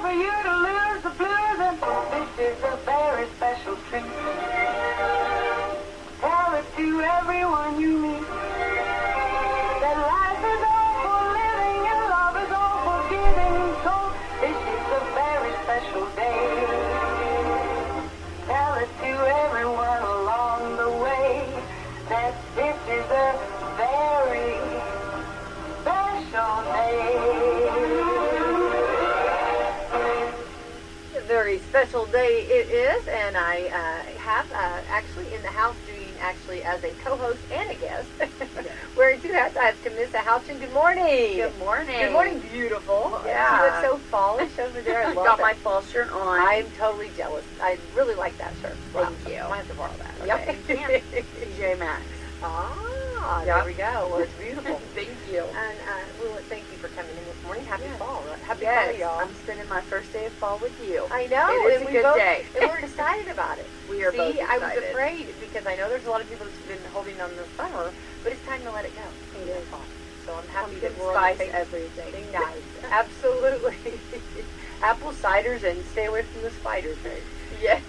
for you to lose the blues, and this is a very special treat. Tell it to everyone you meet, that life is all for living and love is all for giving. So this is a very special day. Tell it to everyone along the way, that this is a very special day. A very special day it is, and I have actually in the house doing actually as a co-host and a guest. Wearing two hats, I have Camissa Houchin. Good morning. Good morning. Good morning, beautiful. Yeah. You look so fallish over there. I love Got it. my fall shirt on. I'm totally jealous. I really like that shirt. Thank you. I have to borrow that. Yep. Okay. TJ Maxx. Ah, Yep. there we go. Well, it's beautiful. Thank you. And well, thank you for coming in this morning. Happy Yes. fall. Happy Yes, fall, y'all. I'm spending my first day of fall with you. I know. It is and a we good both, day. And we're excited about it. We are See, both I was excited. afraid because I know there's a lot of people that's been holding on the summer, but it's time to let it go. It is. So I'm happy Pumpkin that we're on the spice same everything. thing. Nice. Absolutely. Apple ciders and stay away from the spiders, right? Yeah.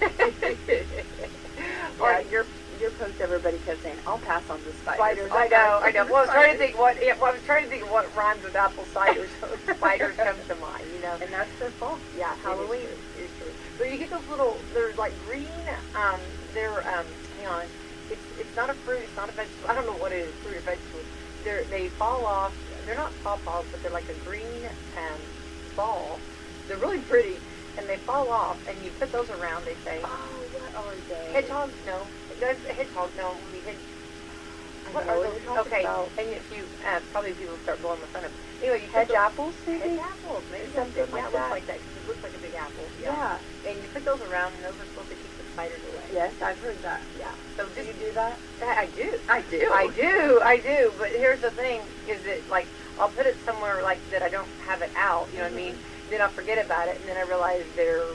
All right. Your post, everybody kept saying, I'll pass on the Spiders. I'll I pass know. on Well, I was the trying to spiders. think what. Yeah, well, I was trying to think of what rhymes with apple cider. So spiders comes to mind. You know. And that's for fall. Yeah, Halloween. It is true. But you get those little. They're like green. They're hang on. It's not a fruit. It's not a vegetable. I don't know what it is. Fruit or vegetable. They fall off. They're not pawpaws, but they're like a green ball. They're really pretty, and they fall off. And you put those around. They say. Oh, what are they? Hedgehogs? No. That's a hedgehog. No. What know are what those? you're talking Okay. about. And if you probably people start blowing my phone up. Anyway, you Hedge put apples, maybe? hedge apples, maybe Something yeah, like it looks that. like that because it looks like a big apple. Yeah. And you put those around, and those are supposed to keep the spiders away. Yes, I've heard that. Yeah. So Do just you do that? I do. I do. I do. But here's the thing: is that like I'll put it somewhere like that I don't have it out. You know what I mean? Then I'll forget about it, and then I realize they're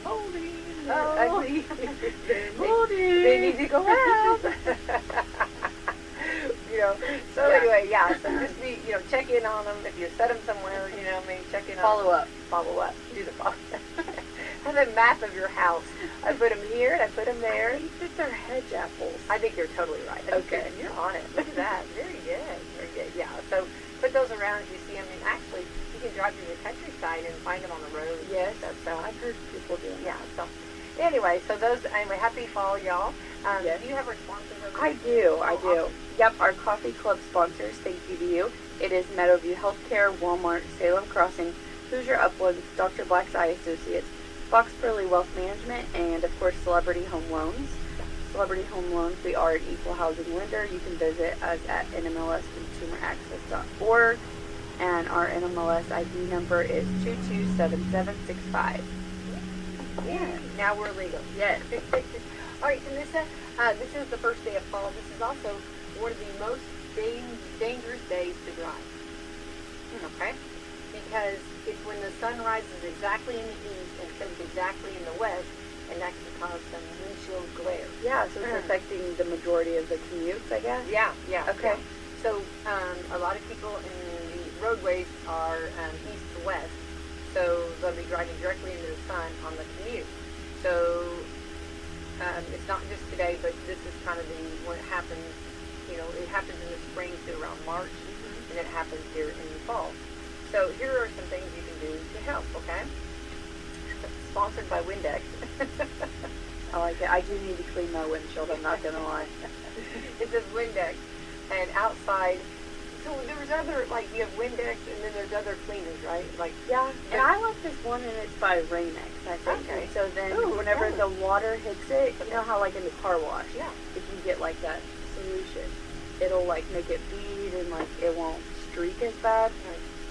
moldy. They're ugly. They're moldy. They need to go out. You know. So Yeah. anyway, yeah. So just be, check in on them. If you set them somewhere, maybe check in on Follow them. up. Follow up. Do the follow. Have a map of your house. I put them here and I put them there. I think that they're hedge apples. I think you're totally right. I think Okay. You're on it. Look at that. Very good. Very good. Yeah. So put those around if you see them. And actually, you can drive to the countryside and find them on the road. Yes, So I've heard people doing yeah. that. So anyway, so those. Anyway, happy fall, y'all. Yes. Do you have our sponsors over I there? do. Awesome. Yep, our coffee club sponsors, thank you to you. It is Meadowview Healthcare, Walmart, Salem Crossing, Hoosier Uplands, Dr. Black's Eye Associates, Fox Pearly Wealth Management, and of course Celebrity Home Loans. Celebrity Home Loans, we are an equal housing lender. You can visit us at nmlsconsumeraccess.org, and our NMLS ID number is 227765. Yeah. Now we're legal. Yes. All right, Camissa, this is the first day of fall. This is also one of the most dangerous days to drive. Okay? Because it's when the sun rises exactly in the east and sets exactly in the west, and that can cause some windshield glare. Yeah, so it's affecting the majority of the commutes, I guess. Yeah. Okay. Yeah. So a lot of people in the roadways are east to west, so they'll be driving directly into the sun on the commute. So it's not just today, but this is kind of when it happens. It happens in the spring to around March, and it happens here in the fall. So here are some things you can do to help. Okay. Sponsored by Windex. I like it. I do need to clean my windshield, I'm not going to lie. It says Windex, and outside. So there's other, like, you have Windex, and then there's other cleaners, right? Like, Yeah, and I like this one, and it's by Rain-X, I think. Okay. And so then Ooh, whenever yeah. the water hits it, you know how like in the car wash, Yeah. if you get like that solution, it'll like make it bead and like it won't streak as bad.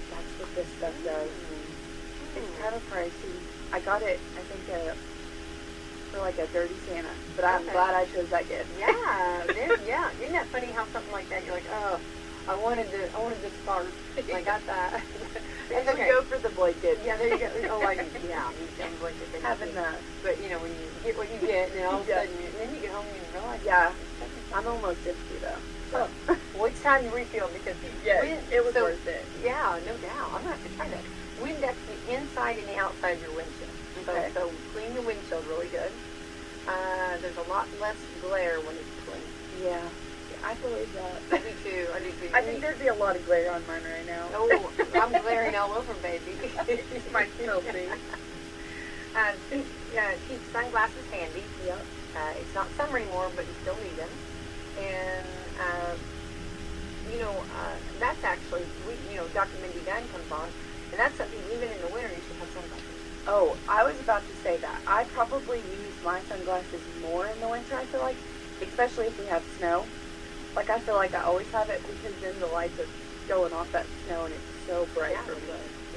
That's what this stuff does. It's kind of pricey. I got it, I think, for like a dirty Santa, but I'm Okay. glad I chose that gift. Yeah, yeah. Isn't that funny how something like that, you're like, oh, I wanted this scarf, and I got that. And then go for the blanket. Yeah, there you go. Oh, yeah, you can blanket thing. Having that. But, when you get what you get, and then all of a Yeah. sudden, and then you get home and you realize, Yeah, I'm almost empty though. So. well, it's time to refill because It was so, worth it. Yeah, no doubt. I'm gonna have to try that. Windex the inside and the outside of your windshield. Okay. So clean your windshield really good. There's a lot less glare when it's clean. Yeah. I believe that. I do too. I do too. I think there'd be a lot of glare on mine right now. Oh, I'm glaring all over, baby. My filthy. Keep sunglasses handy. Yep. It's not summer anymore, but you still need them. And, that's actually, Dr. Mindy Dunn comes on, and that's something, even in the winter, you should have sunglasses. Oh, I was about to say that. I probably use my sunglasses more in the winter, I feel like, especially if we have snow. Like, I feel like I always have it because then the lights are going off that snow and it's so bright for me.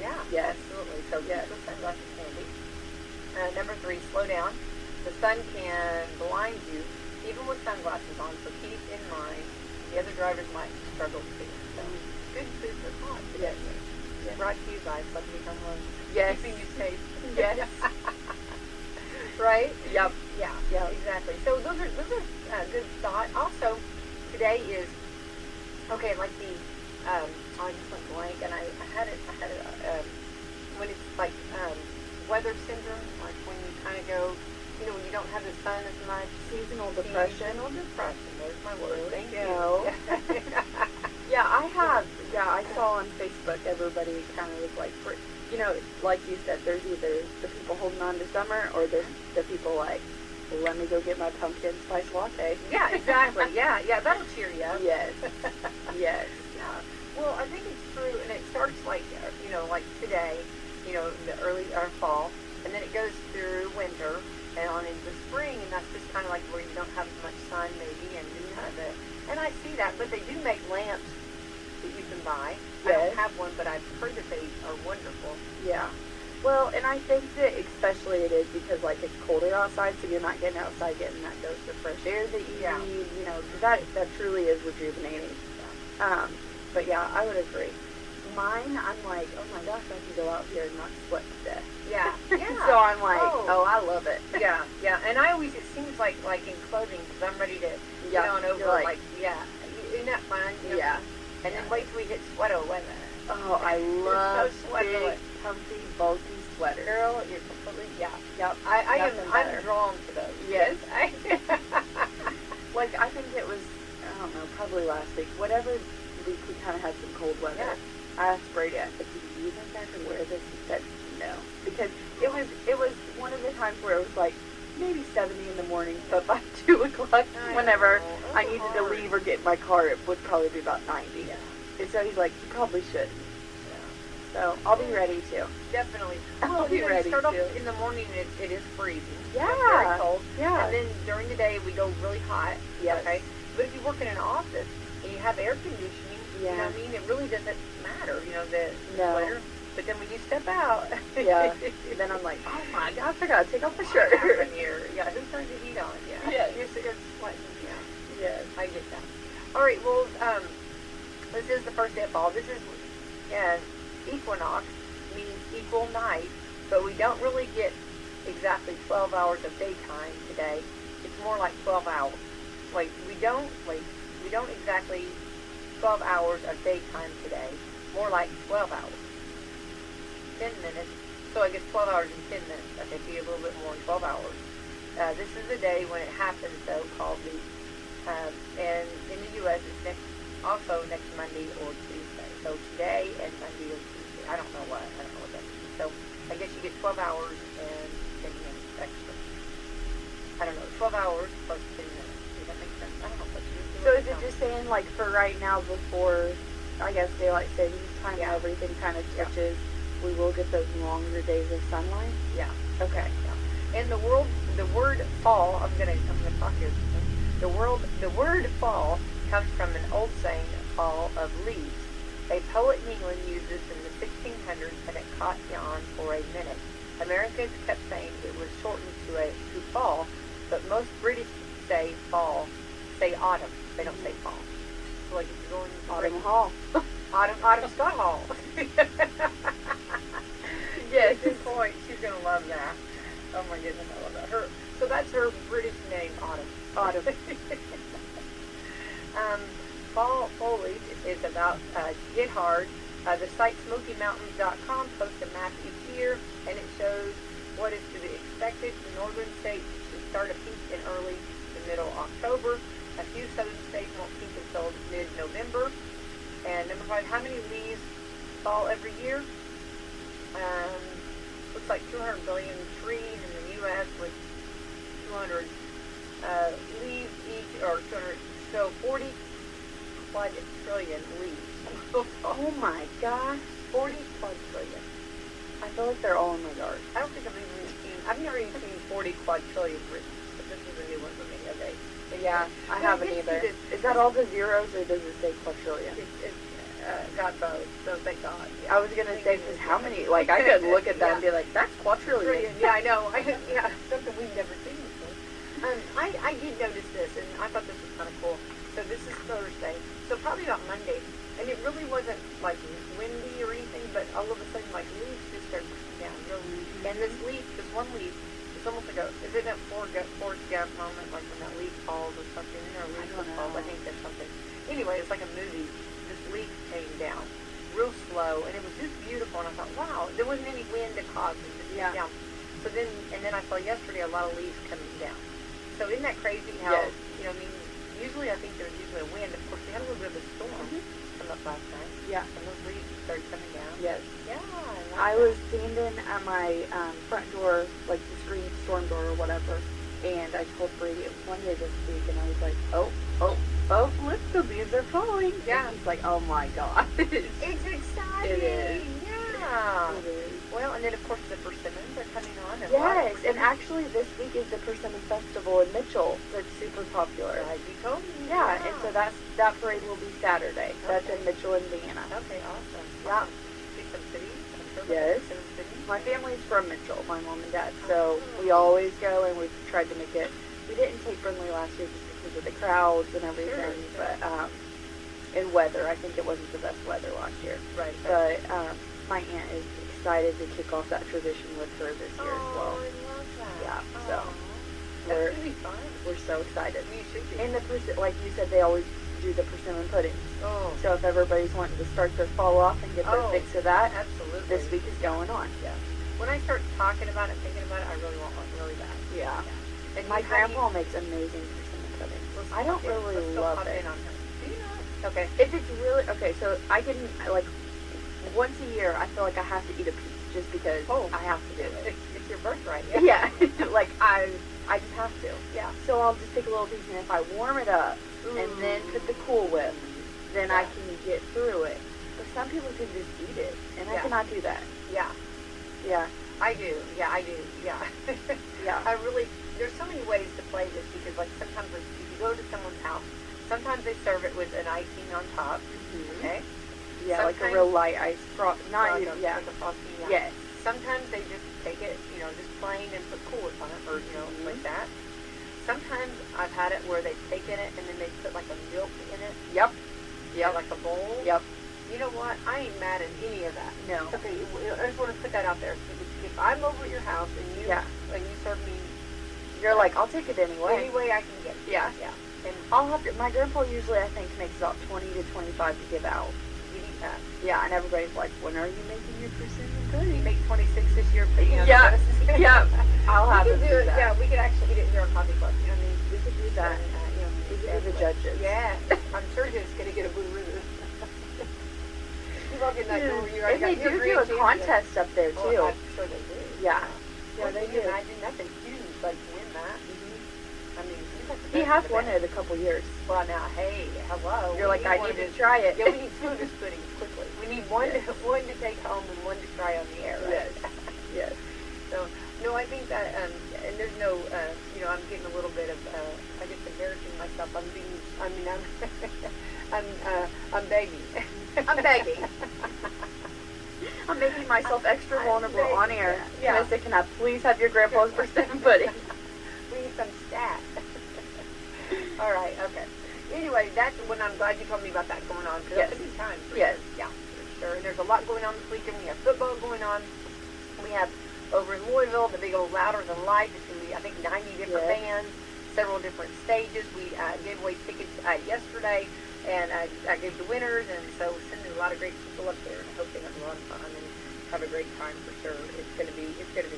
Yeah, Yes. absolutely. So yes, keep the sunglasses handy. Number 3, slow down. The sun can blind you, even with sunglasses on, so keep in mind the other drivers might struggle too. So, good food for thought today. Yes. Brought to you by Let Me Come Home. Yes. Keeping you safe. Yes. Right? Yep. Yeah. Yep. Exactly. So those are good thought. Also, today is like the I just went blank, and I had it when it's like weather syndrome, like when you kind of go, when you don't have the sun as much. Seasonal depression. Seasonal depression. There's my word. There Thank we you. go. Yeah, I saw on Facebook everybody kind of was like, like you said, there's either the people holding on to summer or there's the people like, well, let me go get my pumpkin spice latte. Yeah, exactly. Yeah, that'll cheer you up. Yes. Yes. Yeah. Well, I think it's true, and it starts like today, the early fall, and then it goes through winter and on into spring, and that's just kind of like where you don't have as much sun maybe, and just kind of and I see that, but they do make lamps that you can buy. I Yes. don't have one, but I've heard that they are wonderful. Yeah. Well, and I think that especially it is because, like, it's colder outside, so you're not getting outside getting that dose of fresh air that you Yeah. need, 'cause that truly is rejuvenating. But yeah, I would agree. Mine, I'm like, oh my gosh, I can go out here and not sweat to death. Yeah. Yeah. So I'm like, oh, I love it. Yeah, and I always, it seems like in clothing, because I'm ready to get on over, you're isn't that fun? Yeah. And then wait till we hit sweater weather. Oh, I love so sweaty. big, comfy, bulky sweaters. Girl, you're completely, Yep. I'm better. drawn to those. Yes. Like, I think it was, I don't know, probably last week, whatever week we kind of had some cold weather. Yeah. I asked Brady, I said, do you think I can wear this? He said, no. Because it was one of the times where it was like maybe 70 in the morning, but by 2 o'clock, whenever I needed to leave or get in my car, it would probably be about 90. Yeah. And so he's like, you probably shouldn't. Yeah. So I'll be ready to. Definitely. I'll Well, be ready you start off to. in the morning, it is freezing. Yeah. It's very cold. Yeah. And then during the day, we go really hot. Yes. Okay. But if you work in an office and you have air conditioning, Yeah. you know what I mean? It really doesn't matter, the No. sweater. But then when you step out, Yeah. Then I'm like, oh my gosh, I gotta take off the shirt. What happened here? Yeah, who turned the heat on? Yeah. Yes. You're sweating. Yeah. Yes. I get that. All right. Well, this is the first day of fall. This is equinox, means equal night, but we don't really get exactly 12 hours of daytime today. It's more like 12 hours. We don't exactly 12 hours of daytime today. More like 12 hours. 10 minutes. So I guess 12 hours and 10 minutes. I think be a little bit more than 12 hours. This is the day when it happens, though, called the, and in the U.S. it's also next Monday or Tuesday. So today and Monday or Tuesday. I don't know what that means. So I guess you get 12 hours and 10 minutes extra. I don't know, 12 hours plus 10 minutes. Does that make sense? I don't know if that's usually So what is they it count. just saying, like, for right now, before, I guess, daylight savings time, Yeah. everything kind of Yeah. switches, we will get those longer days of sunlight? Yeah. Okay. Yeah. And the word fall, I'm gonna talk here. The word fall comes from an old saying, fall of leaves. A poet in England used this in the 1600s, and it caught on for a minute. Americans kept saying it was shortened to fall, but most British say autumn. They don't say fall. So like if you're going to Autumn Hall. Autumn Scott Hall. Yes. Good point. She's gonna love that. Oh my goodness, I love that. So that's her British name, Autumn. Autumn. Fall foliage is about get hard, The site SmokyMountains.com posts a map each year, and it shows what is to be expected. The northern states should start a peak in early to middle October. A few southern states won't peak until mid-November. And number 5, how many leaves fall every year? Looks like 200 billion trees in the U.S. with 200 leaves each, or 200, so 40 quadrillion leaves. Oh my gosh. 40 quadrillion. I feel like they're all in my yard. I don't think I've never even seen 40 quadrillion written, but this is a new one for me, okay? But yeah, I haven't either. Is that all the zeros, or does it say quadrillion? It's got both, so thank God. Yeah. I was going to say, because how many, like, I could look at that and be like, that's quadrillion. Yeah, I know. Yeah, something we've never seen before. I did notice this, and I thought this was kind of cool. So this is Thursday, so probably about Monday, and it really wasn't, like, windy or anything, but all of a sudden, like, leaves just started coming down. And this one leaf, it's almost like isn't it Forrest Gump moment, like when that leaf falls or something? You know, leaf falls, I think that's something. Anyway, it's like a movie. This leaf came down real slow, and it was just beautiful, and I thought, wow, there wasn't any wind to cause it to came down. So then I saw yesterday a lot of leaves coming down. So isn't that crazy how, you know, I mean, usually I think there's usually a wind. Of course, we had a little bit of a storm come up last night. Yeah. And those leaves started coming down. Yes. Yeah, I was standing at my front door, like the screen storm door or whatever, and I told Brady it was Monday this week, and I was like, oh, look, the leaves are falling. Yeah. And he's like, oh my God. It's exciting. It is. Yeah. It is. Well, and then of course the persimmons are coming on. And Yes, and actually this week is the Persimmon Festival in Mitchell that's super popular. Right, you told me. Yeah, and so that parade will be Saturday. That's in Mitchell, Indiana. Okay, awesome. Yeah. See some cities? I'm sure Yes. some cities. My family's from Mitchell, my mom and dad, so we always go, and we've tried to make it. We didn't take Brindley last year just because of the crowds and everything, but and weather. I think it wasn't the best weather last year. Right. But my aunt is excited to kick off that tradition with her this year as well. I love that. Yeah, so that's really fun. we're so excited. You should be. And like you said, they always do the persimmon pudding. Oh. So if everybody's wanting to start their fall off and get their fix of that, absolutely. this week is going on. Yeah. When I start talking about it, thinking about it, I really want one really bad. Yeah. And My grandpa makes amazing persimmon pudding. I don't really love it. Do you not? Okay. If it's really okay, so I can like once a year. I feel like I have to eat a piece just because I have to do it. It's your birthright. Yeah. Like I just have to. Yeah. So I'll just take a little piece, and if I warm it up and then put the Cool Whip, then I can get through it. But some people can just eat it, and I cannot do that. Yeah. Yeah. I do. Yeah, I do. Yeah. Yeah. There's so many ways to play this because, like, sometimes if you go to someone's house, sometimes they serve it with an icing on top. Mm-hmm. Okay. Yeah, like a real light ice like yeah. a frosty. Yeah. Yes. Sometimes they just take it, you know, just plain and put Cool Whip on it, or you know, like that. Sometimes I've had it where they've taken it and then they put like a milk in it. Yep. Yeah, like a bowl. Yep. You know what? I ain't mad at any of that. No. Okay, I just want to put that out there. If I'm over at your house and you serve me, You're like, I'll take it anyway. any way I can get it. Yeah. Yeah. And I'll have to. My grandpa usually, I think, makes about 20 to 25 to give out. you eat that. Yeah, and everybody's like, when are you making your persimmon You pudding? make 26 this year. But, you know, Yeah. Yeah. I'll have we to could do it. that. Yeah, we could actually eat it here on Coffee Club. You know what I mean? We could do that. And, you know, We could be the judges. Yeah. I'm sure it's going to get a blue ribbon. You walk in that door, you And they do a contest up there, too. Oh, I'm sure they do. Yeah. Yeah, Well, they can do. you imagine? That's a huge, like, win that. I mean, he's like the He best has of the won best. it a couple years. Well, now, hey, hello. You're like, I one need to of try it. Yeah, we need 2 of this pudding quickly. We need one to take home and one to try on the air, right? Yes. So, no, I think that, and there's no, you know, I'm getting a little bit of, I guess, embarrassing myself. I'm begging. I'm begging. I'm making myself extra vulnerable begging, on air. yeah. Can I say, can I please have your grandpa's persimmon pudding? We need some stat. All right, okay. Anyway, that's when I'm glad you told me about that going on. Yes. It's a good time. Yes. Yeah, for sure. And there's a lot going on this weekend. We have football going on. We have over in Louisville the big old Louder Than Life. It's going to be, I think, 90 different bands, several different stages. We gave away tickets yesterday. And I gave the winners, and so we're sending a lot of great people up there, and I hope they have a lot of fun and have a great time for sure. It's gonna be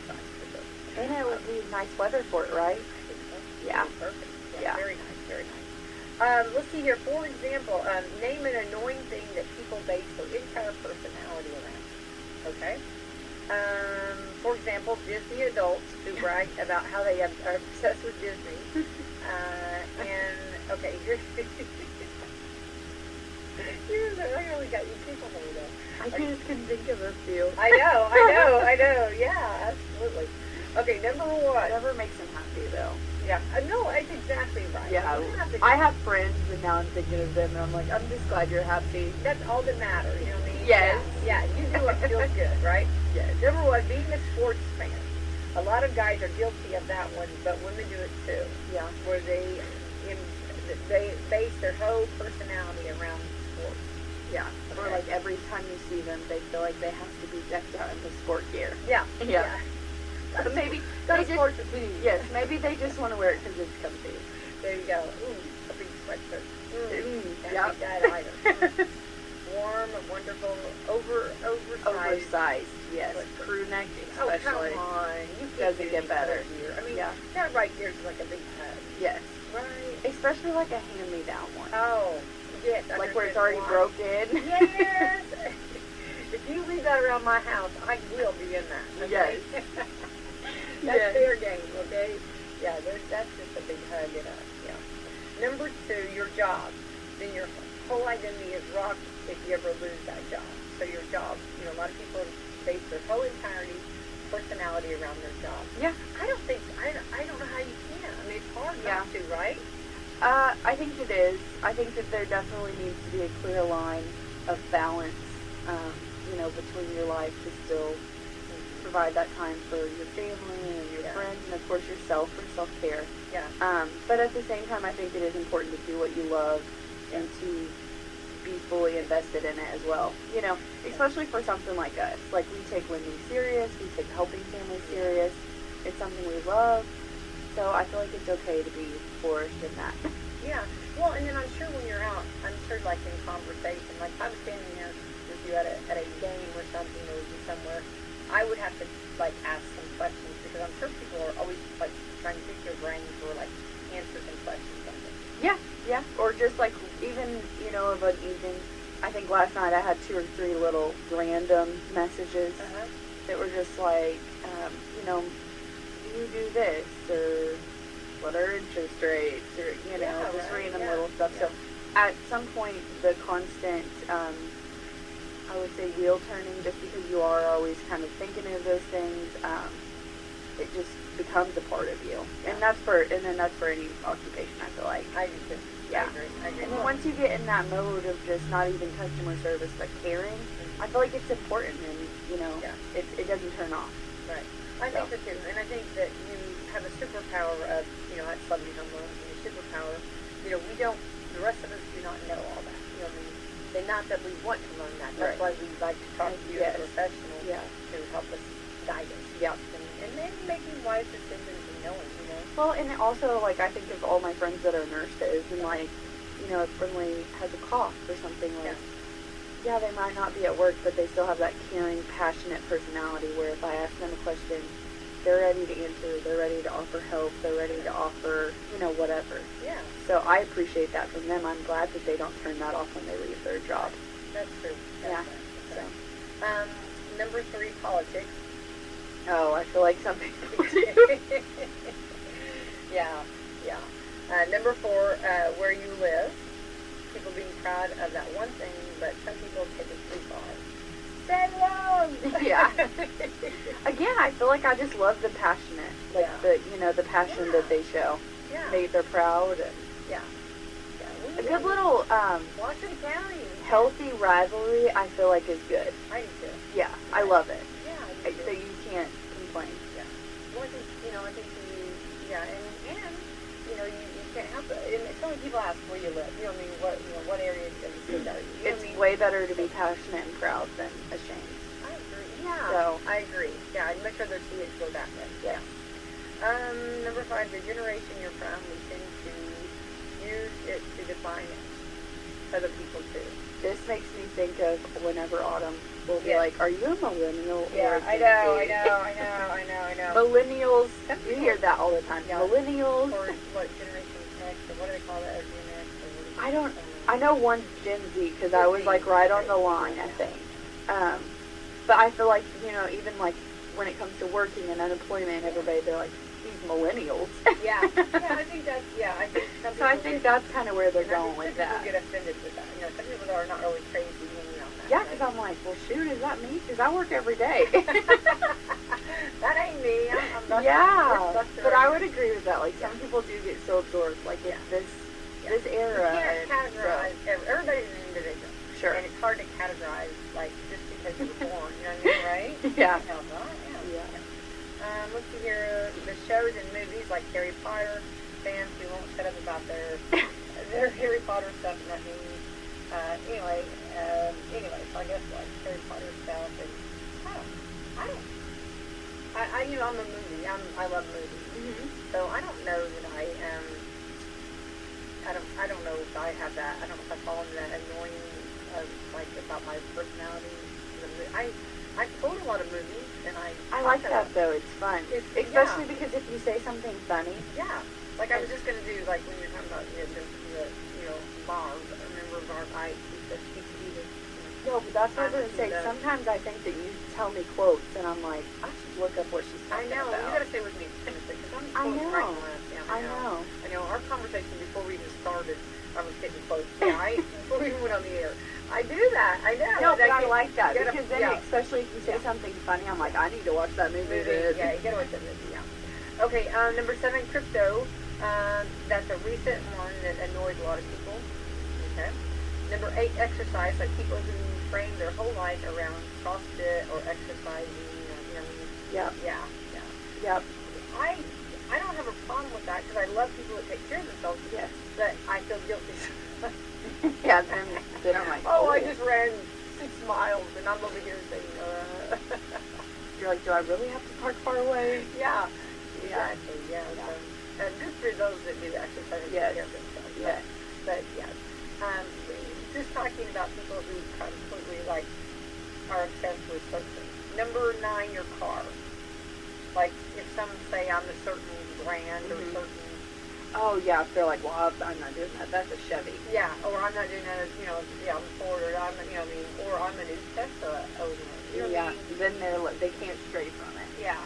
fun for sure. And it would be nice weather for it, right? I think so. Yeah. Perfect. Yeah. Very nice. Very nice. Let's see here. For example, name an annoying thing that people base their entire personality around. Okay. For example, Disney adults who brag about how they are obsessed with Disney. And okay, I really got you people over there. I just couldn't think of a few. I know. Yeah, absolutely. Okay, number one. Never makes them happy, though. Yeah, no, it's exactly right. Yeah, You have to- I have friends, and now I'm thinking of them, and I'm like, I'm just glad you're happy. That's all that matters, you know what I mean? Yes. Yeah, you do what feels good, right? Yes. Number one, being a sports fan. A lot of guys are guilty of that one, but women do it too. Yeah. Where they base their whole personality around sports. Yeah. Or Okay. like every time you see them, they feel like they have to be decked out in the sport gear. Yeah. Yeah. But maybe Go they to sports just, with me. yes, maybe they just want to wear it because it's comfy. There you go. Ooh, a big sweatshirt. Can't Yep. beat that either. Warm, wonderful, oversized. Oversized, yes. Sweatshirt. Crew neck Oh, especially. come on. You can't Doesn't get any better. cozier. I mean, Yeah. that right there is like a big hug. Yes. Right. Especially like a hand-me-down one. Oh, yes. Like where it's already broken. Yes. If you leave that around my house, I will be in that. Okay? Yes. That's Yes. fair game, okay? Yeah, that's just a big hug and yeah. Number two, your job. Then your whole identity is rocked if you ever lose that job. So your job, a lot of people base their whole personality around their job. Yeah. I don't know how you can. I mean, it's hard Yeah. not to, right? I think it is. I think that there definitely needs to be a clear line of balance, between your life to still provide that time for your family and your Yeah. friends and, of course, yourself for self-care. Yeah. But at the same time, I think it is important to do what you love and to be fully invested in it as well. Especially for something like us. Like, we take lending serious. We take helping families serious. It's something we love. So I feel like it's okay to be forced in that. Yeah. Well, and then I'm sure when you're out, I'm sure like in conversation, like if I was standing there with you at a game or something or somewhere, I would have to like ask some questions because I'm sure people are always like trying to pick your brain for like answer some questions on it. Yeah. Or just like even, of an evening, I think last night I had 2 or 3 little random messages that were just like, do you do this? Or what are interest rates? Or, just random little stuff. Yeah. So at some point, the constant, I would say wheel turning, just because you are always kind of thinking of those things, it just becomes a part of you. Yeah. And that's for any occupation, I feel like. I do too. Yeah. I agree. And then once you get in that mode of just not even customer service but caring, I feel like it's important and, it doesn't turn off. Right. I think so too. And I think that you have a superpower of, at Celebrity Home Loans, and your superpower, the rest of us do not know all that. And not that we want to learn that. That's why we like to talk to you as a professional to help us guide us. Yeah. And then making wise decisions and knowing, Well, and also, like, I think of all my friends that are nurses, and, like, if Brinley has a cough or something, like, yeah, they might not be at work, but they still have that caring, passionate personality where if I ask them a question, they're ready to answer, they're ready to offer help, they're ready to offer, whatever. Yeah. So I appreciate that from them. I'm glad that they don't turn that off when they leave their job. That's true. Yeah. So. Number 3, politics. Oh, I feel like some people do. Yeah. Number 4, where you live. People being proud of that one thing, but some people take it too far. Say wrong! Yeah. Again, I feel like I just love the passionate, like the passion that they show. Yeah. They're proud. And a good little Washington County. healthy rivalry, I feel like is good. I do too. Yeah, I love it. Yeah, I do So too. you can't complain. Yeah. Well, I think you can't help it. And so many people ask where you live. What area of the state are you? It's way better to be passionate and proud than ashamed. I agree. Yeah. So I agree. Yeah, I'd much rather see it go that way. Yeah. Number 5, the generation you're from, we tend to use it to define it. other people too. This makes me think of whenever Autumn will be Yes. like, "Are you a millennial?" or Yeah, a I Gen know, Z?" I know. Millennials, Some you people- hear that all the time. Yeah. Millennials. Or what, Generation X, or what do they call that? Or Gen X? Or what do they- I don't. I know one Gen Z because I Gen was Z, like right on okay. the line, I think. But I feel like even like when it comes to working and unemployment, everybody they're like these millennials. Yeah, I think that's, I think some So I people think get- that's kind of where they're and I going think with some that. people get offended with that. Some people are not really crazy hanging on that. Yeah, because I'm like, well, shoot, is that me? Because I work every day. That ain't me. I'm not. Yeah, but I would agree with that. Like some Yeah. people do get so absorbed, like Yeah. it's this You era. can't and categorize. Everybody's an individual. Sure. And it's hard to categorize, like, just because you were born. You know what I mean, right? Yeah. You know, right? Yeah. Let's see here. The shows and movies like Harry Potter fans who won't shut up about their Harry Potter stuff and that means anyway, so I guess like Harry Potter stuff and I'm a movie. I love movies. Mhm. So I don't know that I don't know if I have that. I don't know if I fall into that annoying like about my personality. I quote a lot of movies and I like that though. It's fun, It's- especially yeah. because if you say something funny. Yeah. Like I was just gonna do like when you're talking about the Marv. Remember Marv? He said he could do this. No, but that's what I was I gonna say. do that. Sometimes I think that you tell me quotes, and I'm like, I should look up what she's I talking know. about. You gotta stay with me, Timothy, because I'm I quoting know. right on this. Yeah, I know. I know. Our conversation before we even started, I was getting quotes. Yeah, before we even went on the air. I do that. I know. No, but I get- like that you gotta- because then, especially if you say Yeah. something funny, I'm like, I need to watch that movie. Yeah, you gotta watch that movie. Yeah. Okay. Number 7, crypto. That's a recent one that annoyed a lot of people. Okay. Number 8, exercise. Like people who frame their whole life around CrossFit or exercising. Yep. Yeah. Yep. I don't have a problem with that because I love people that take care of themselves. Yes. But I feel guilty. Yeah. Then I'm like, I just ran 6 miles and I'm over here saying, You're like, do I really have to park far away? yeah. Yeah. Exactly. Yeah. Yeah. So, good for those that do exercise and Yes. take care of themselves. Yes. But yes. Just talking about people who completely like are obsessed with certain. Number 9, your car. Like if some say I'm a certain brand or Mhm. certain. Oh yeah, if they're like, well, I'm not doing that. That's a Chevy. Yeah, or I'm not doing that. I'm Ford, or or I'm a new Tesla owner. You know what I Yeah. mean? Then they can't stray from it. Yeah.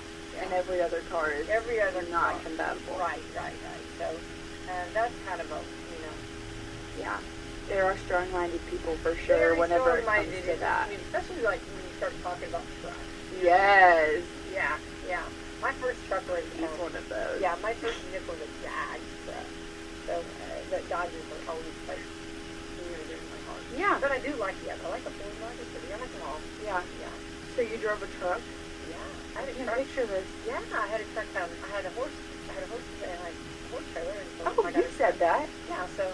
And every other car is Every other not car. compatible. Right. So that's kind of a Yeah. There are strong-minded people for sure very whenever it comes strong-minded to in that. this, especially like when you start talking about trucks. Yes. Yeah. My first truck was He's one of those. yeah, my first vehicle was a Dodge truck. So the Dodges are always like near and dear to my heart. Yeah. But I do like I like the Ford Dodges, but I like them all. Yeah. So you drove a truck? Yeah. I I had a can truck. picture this. Yeah, I had a truck. I had a horse and a horse trailer. And so Oh, I got you a said that. Yeah, so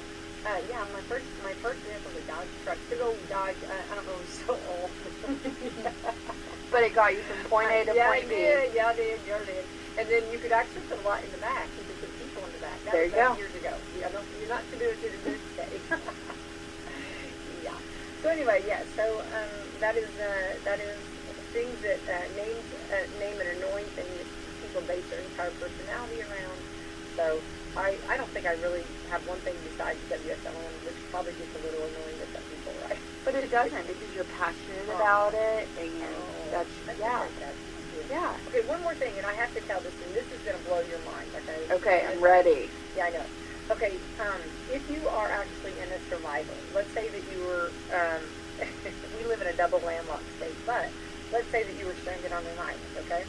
my first vehicle was a Dodge truck, big old Dodge. I don't know, it was so old. But it got you from point A to point B. Yeah, I did. And then you could actually put a lot in the back. You could put people in the back. That There was you go. Years ago. Yeah, you're not to do it to this day. Yeah. So anyway, yeah. So that is things that name an annoying thing that people base their entire personality around. So I don't think I really have one thing besides WSLM, which probably gets a little annoying to some people, right? But it doesn't because you're passionate about it, and that's yeah. Yeah. Okay, one more thing, and I have to tell this, and this is going to blow your mind, okay? Okay, I'm ready. Yeah, I know. Okay, if you are actually in a survival, let's say that you were, we live in a double landlocked state, but let's say that you were stranded on an island, okay?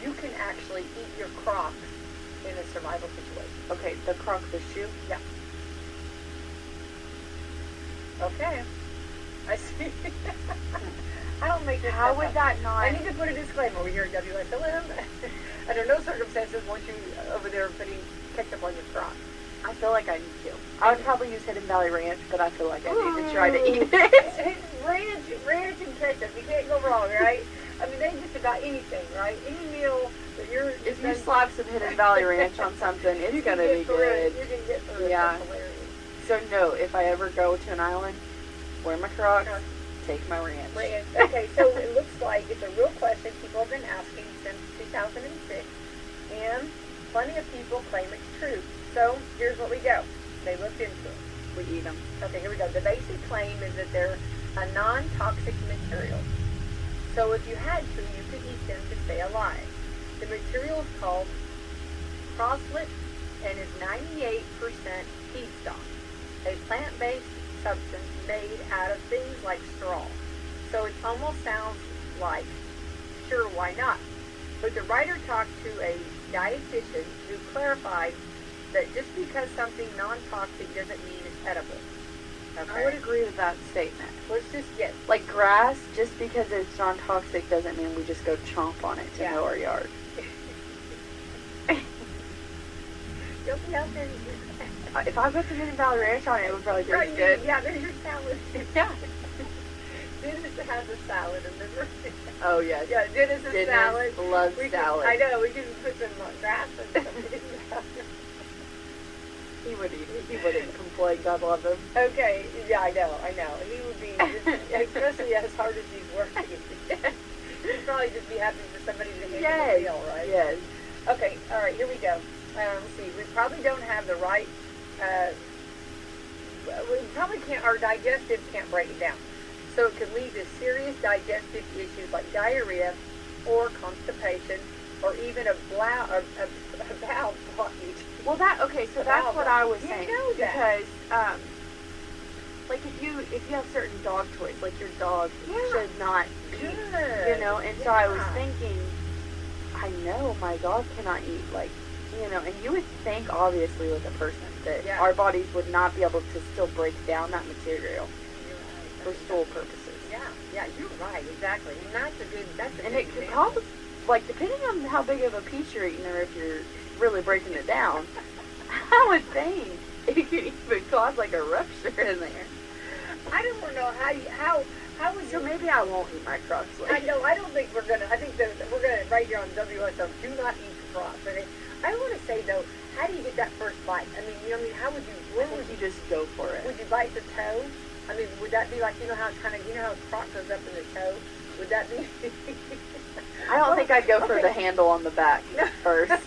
You can actually eat your Crocs in a survival situation. Okay, the Croc, the shoe. Yeah. Okay. I see. I don't make this How stuff would up. that not? I need to put a disclaimer over here at WSLM. Under no circumstances want you over there putting ketchup on your Crocs. I feel like I need to. I would probably use Hidden Valley Ranch, but I feel like I need to try to eat it. ranch and ketchup. You can't go wrong, right? I mean, they just about anything, right? Any meal that you're... If you slap some Hidden Valley Ranch on something, it's you gonna can be get through it. good. You can get through it. Yeah. That's hilarious. So no, if I ever go to an island, wear my Crocs, Crocs. take my ranch. Okay, so it looks like it's a real question people have been asking since 2006, and plenty of people claim it's true. So here's what we go. They looked into it. We eat them. Okay, here we go. The basic claim is that they're a non-toxic material. So if you had to, you could eat them to stay alive. The material is called croslet and is 98% feedstock, a plant-based substance made out of things like straw. So it almost sounds like, sure, why not? But the writer talked to a dietitian who clarified that just because something non-toxic doesn't mean it's edible. Okay? I would agree with that statement. Let's just get Like grass, just because it's non-toxic doesn't mean we just go chomp on it to Yeah. mow our yard. Don't be out there. If I put the Hidden Valley Ranch on it, it would probably Right, taste good. yeah, there's your salad. Yeah. Dennis has a salad in the room. Oh, yes. Yeah, Dennis is Dennis salad. loves We salad. Can, I know, we can put some grass and some He wouldn't complain. God love him. Okay, yeah, I know. He would be, especially as hard as he's working. He'd probably just be happy for somebody to handle the meal, right? Yes. Okay, all right, here we go. Let's see, we probably don't have the right, we probably can't, our digestives can't break it down. So it could lead to serious digestive issues like diarrhea or constipation or even a bowel blockage. Well, so that's what I was You saying. know that. Because, like if you have certain dog toys, like your dog should not eat, Good. you know, and so I was Yeah. thinking, I know my dog cannot eat, like, you know, and you would think obviously with a person that Yeah. our bodies would not be able to still break down that material You're right. for stool purposes. Yeah, you're right, exactly. And that's a good And good it could example. probably, like, depending on how big of a piece you're eating or if you're really breaking it down, I would think it could even cause like a rupture in there. I don't know how would So you maybe I won't eat my Crocs. I know. I don't think we're gonna. I think that we're gonna right here on WSM. Do not eat Crocs. Okay. I want to say though, how do you get that first bite? I mean, you know, how would you? Where Why would would you? you just go for it? Would you bite the toe? I mean, would that be like how it's kind of how Croc goes up in the toe? Would that be? I don't think I'd go for the handle on the back first.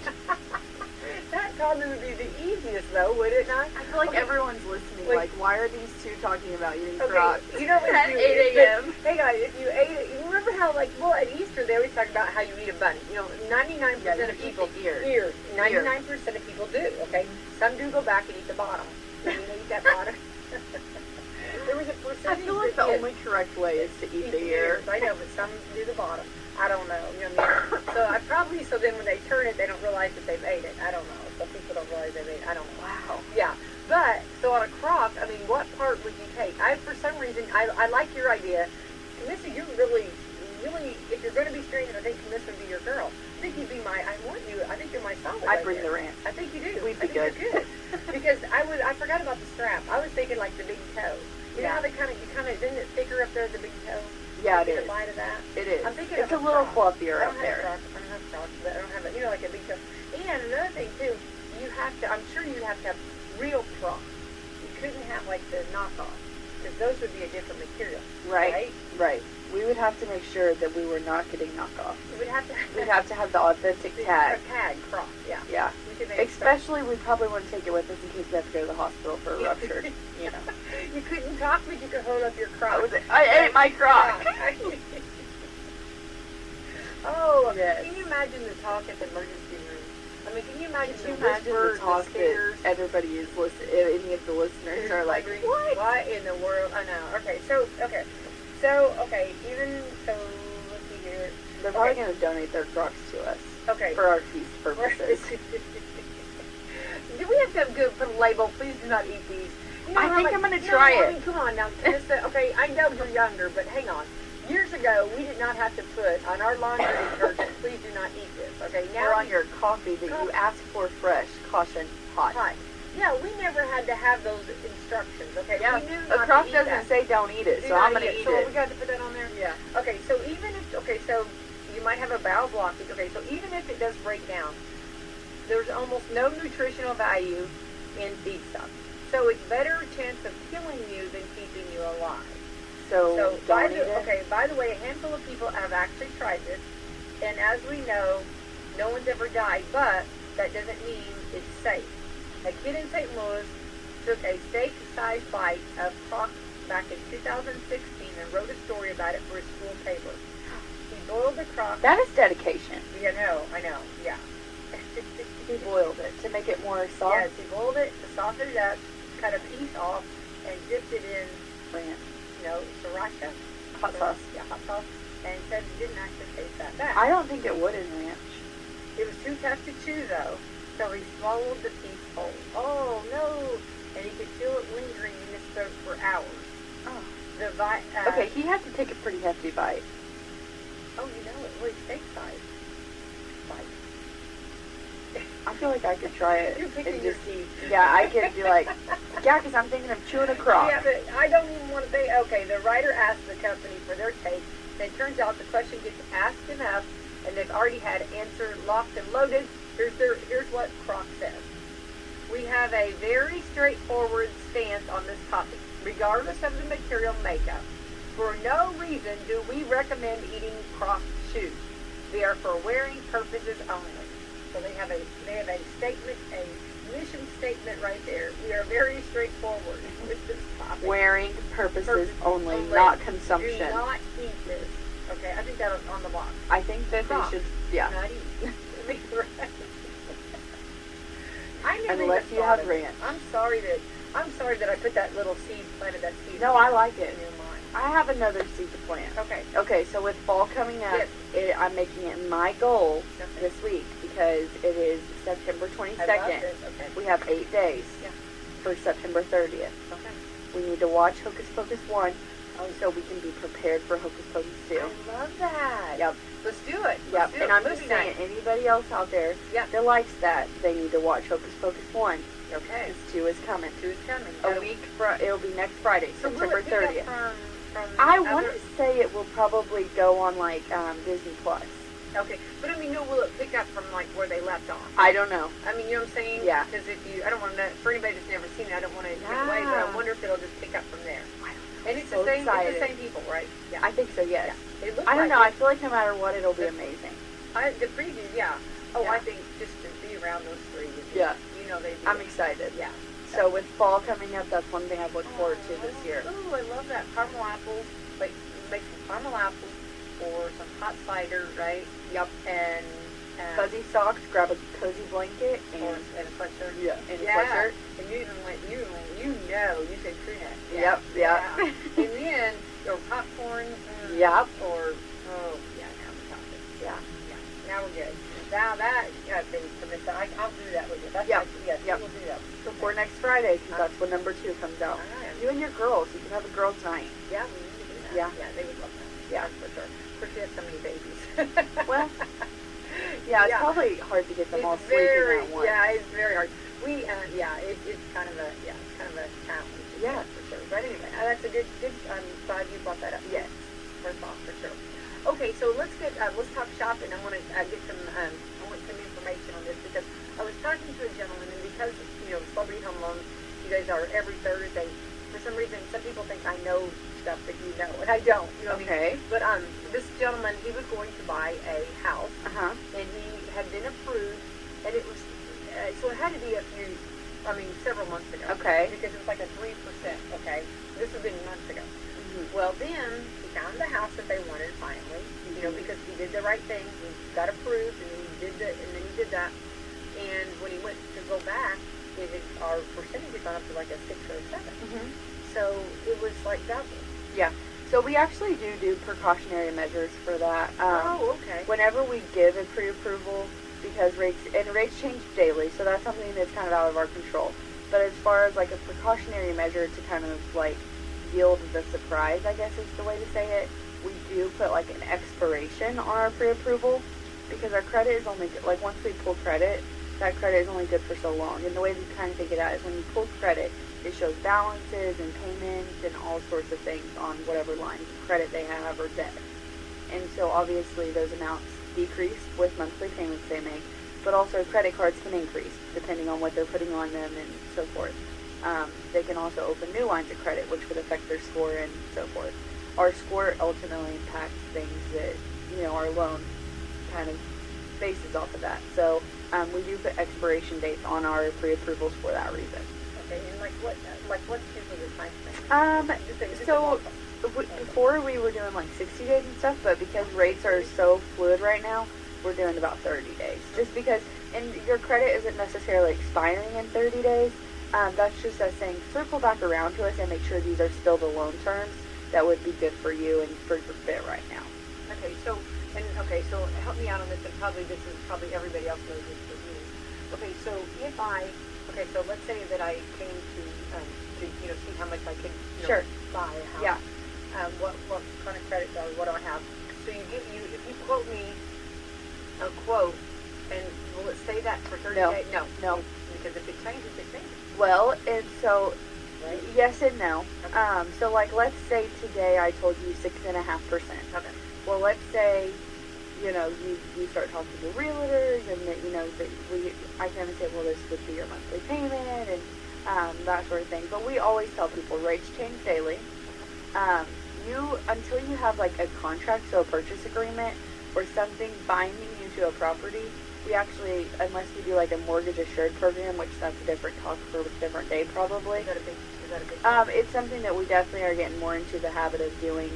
That probably would be the easiest though, would it not? I feel like everyone's listening. Like, why are these two talking about eating Crocs? You know what at you 8 a.m.? Hey guys, if you ate it, you remember how at Easter they always talk about how you eat a bunny. You know, 99% Yeah, you of eat people the ear. 99% of people do. Okay, some do go back and eat the bottom. I mean, they eat that bottom. There was a I percentage. feel like the only correct way is to eat the ear. ears. I know, but some do the bottom. I don't know. You know what I mean? So then when they turn it, they don't realize that they've ate it. I don't know. So people don't realize they've ate it. I don't know. Wow. Yeah. But, so on a Croc, I mean, what part would you take? For some reason, I like your idea. Camissa, you're really, if you're going to be stranded, I think Camissa would be your girl. I think you'd be I think you're my solid. I'd bring the ranch. I think you do. We'd be I think good. You're good. Because I forgot about the strap. I was thinking like the big toe. You know how they isn't it thicker up there at the big toe? Yeah, it Get is. a bite of that? It is. I'm thinking It's of a little Croc. fluffier up there. I don't have Crocs, but I don't have it. You know, like a big toe. And another thing too, I'm sure you have to have real Crocs. You couldn't have like the knockoff, because those would be a different material. Right. We would have to make sure that we were not getting knockoff. We'd have to. We'd have to have the authentic tag. A tag Croc, yeah. Yeah. We could make it Especially, we probably wouldn't take it with us in case we have to go to the hospital for a rupture. You know. You couldn't talk, but you could hold up your Croc. I ate my Croc. Yeah. Oh, Yes. Can you imagine the talk at the emergency room? I mean, can you imagine Can you the imagine whisper, the talk the scares? that everybody is listening? Any of the listeners are like, what? What in the world? I know. Okay, so, even, so, let's see here. They're probably going to donate their Crocs to us Okay. for our feast purposes. Do we have to have good put a label? Please do not eat these. You know, I think like, I'm going to no, try I it. mean, come on now. Okay, I know you're younger, but hang on. Years ago, we did not have to put on our laundry detergent, please do not eat this. Okay, now Or on your coffee that you ask for fresh, caution, hot. hot. Yeah, we never had to have those instructions. Okay, Yeah, we knew a not Croc to eat doesn't that. say don't eat it, Do so not I'm going to eat so it. we got to put that on there. Yeah. Okay, so so you might have a bowel blockage. Okay, so even if it does break down, there's almost no nutritional value in feedstock. So it's better chance of killing you than keeping you alive. So don't eat it? Okay, by the way, a handful of people have actually tried this, and as we know, no one's ever died, but that doesn't mean it's safe. A kid in St. Louis took a steak-sized bite of croc back in 2016 and wrote a story about it for his school paper. He boiled the croc. That is dedication. Yeah, I know, yeah. He boiled it to make it more soft. Yes, he boiled it, softened it up, cut a piece off, and dipped it in, Ranch. sriracha. Hot sauce. Yeah, hot sauce. And said it didn't actually taste that bad. I don't think it would in ranch. It was too tough to chew, though, so he swallowed the piece whole. Oh, no! And he could feel it lingering in his throat for hours. Oh. Okay, he had to take a pretty hefty bite. Oh, it really steak size. Bite. I feel like I could try it. You're picking and your just, teeth. yeah, I could be like, yeah, because I'm thinking of chewing a croc. Yeah, but I don't even want to say, okay, the writer asked the company for their take, and it turns out the question gets asked enough, and they've already had answer locked and loaded. Here's what Croc says. We have a very straightforward stance on this topic, regardless of the material makeup. For no reason do we recommend eating Croc shoes. They are for wearing purposes only. So they have a statement, a mission statement right there. We are very straightforward with this topic. Wearing purposes only, not consumption. Do not eat this. Okay, I think that was on the box. I think that Croc. they should, yeah. Do not eat. I never Unless even you thought have of- ranch. I'm sorry that I put that little seed, planted that seed. No, I like it. in your mind. I have another seed to plant. Okay. Okay, so with fall coming up, Yes. I'm making it my goal Okay. this week because it is September I 22nd. love this. Okay. We have 8 days Yeah. for September 30th. Okay. We need to watch Hocus Pocus 1 Oh, so we can be prepared for Hocus Pocus 2. I love that. Yep. Let's do it. Yep, Let's do and it. I'm Movie just saying, night. anybody else out there Yep. that likes that, they need to watch Hocus Pocus 1. Okay. Because 2 is coming. 2 is coming. A week it'll be next Friday, So will September it pick up 30th. from I other- want to say it will probably go on like Disney Plus. Okay, but I mean, will it pick up from like where they left off? I don't know. I mean, you know what I'm saying? Yeah. Because I don't want to, for anybody that's never seen it, I don't want to give it away, but I Yeah. wonder if it'll just pick up from there. And it's So the same. excited. It's the same people, right? Yeah. I think so, yes. Yeah. It looks I don't like know. it. I feel like no matter what, it'll be amazing. The preview, yeah. Oh, Yeah. I think just to be around those three. would be- Yeah. You know they do. I'm it. excited. Yeah. So with fall coming up, that's one thing I've looked forward to this year. Oh, I love that. Caramel apples. Like, make some caramel apples or some hot cider, right? Yep. And Fuzzy socks, grab a cozy blanket, or and and a sweatshirt. yeah, and a Yeah. sweatshirt. And you even went, you said crew neck. Yep, yeah. And then, or popcorn. Yep. Or, oh, yeah, now we're talking. Yeah. Yeah, now we're good. Now that, thing commits, I'll do that with you. That's Yep, like, yes, yep. we'll do that. Before next Friday, because that's when number 2 comes out. Alright. You and your girls, you can have a girls' night. Yeah, we need to do that. Yeah. Yeah, they would love that. Yeah. That's for sure. Of course, we have so many babies. Well, yeah, it's probably hard to get them all It's sleeping very, at once. yeah, it's very hard. It's kind of a challenge. Yeah. For sure. But anyway, that's a good, I'm glad you brought that up. Yes. First off, for sure. Okay, so let's talk shopping. I want to get some, I want some information on this because I was talking to a gentleman, and because, Celebrity Home Loans, you guys are every Thursday, for some reason, some people think I know stuff that you know, and I don't, you know what I mean? Okay. But, this gentleman, he was going to buy a house, Uh-huh. and he had been approved, and it was, so it had to be several months ago. Okay. Because it was like a 3%, okay? This has been months ago. Mhm. Well, then he found the house that they wanted finally, because he did the right thing. He got approved, and then he did that. And when he went to go back, our percentage had gone up to like a 6 or a 7. Mhm. So it was like double. Yeah. So we actually do precautionary measures for that. Okay. Whenever we give a pre-approval, because rates change daily, so that's something that's kind of out of our control. But as far as like a precautionary measure to kind of like yield the surprise, I guess is the way to say it, we do put like an expiration on our pre-approval because our credit is only good, like once we pull credit, that credit is only good for so long. And the way we kind of think of that is when you pull credit, it shows balances and payments and all sorts of things on whatever lines of credit they have or debt. And so obviously those amounts decrease with monthly payments they make, but also credit cards can increase depending on what they're putting on them and so forth. They can also open new lines of credit, which would affect their score and so forth. Our score ultimately impacts things that, our loan kind of bases off of that. So we do put expiration dates on our pre-approvals for that reason. Okay, and what's usually the time frame? So before we were doing like 60 days and stuff, but because rates are so fluid right now, we're doing about 30 days. Just because, and your credit isn't necessarily expiring in 30 days. That's just us saying circle back around to us and make sure these are still the loan terms that would be good for you and for your fit right now. Okay, so help me out on this, and this is probably everybody else knows this but me. Okay, so so let's say that I came to see how much I could Sure. buy a house. Yeah. What kind of credit what do I have? So if you quote me a quote, and will it say that for 30 No. days? No. Because if it changes, it changes. Well, and so Right? yes and no. Okay. So like let's say today I told you 6.5%. Okay. Well, let's say, you start talking to realtors and that, I kind of say, well, this would be your monthly payment and that sort of thing. But we always tell people rates change daily. Until you have like a contract, so a purchase agreement or something binding you to a property, we actually, unless you do like a mortgage assured program, which that's a different talk for a different day probably. Is that a big It's something that we definitely are getting more into the habit of doing.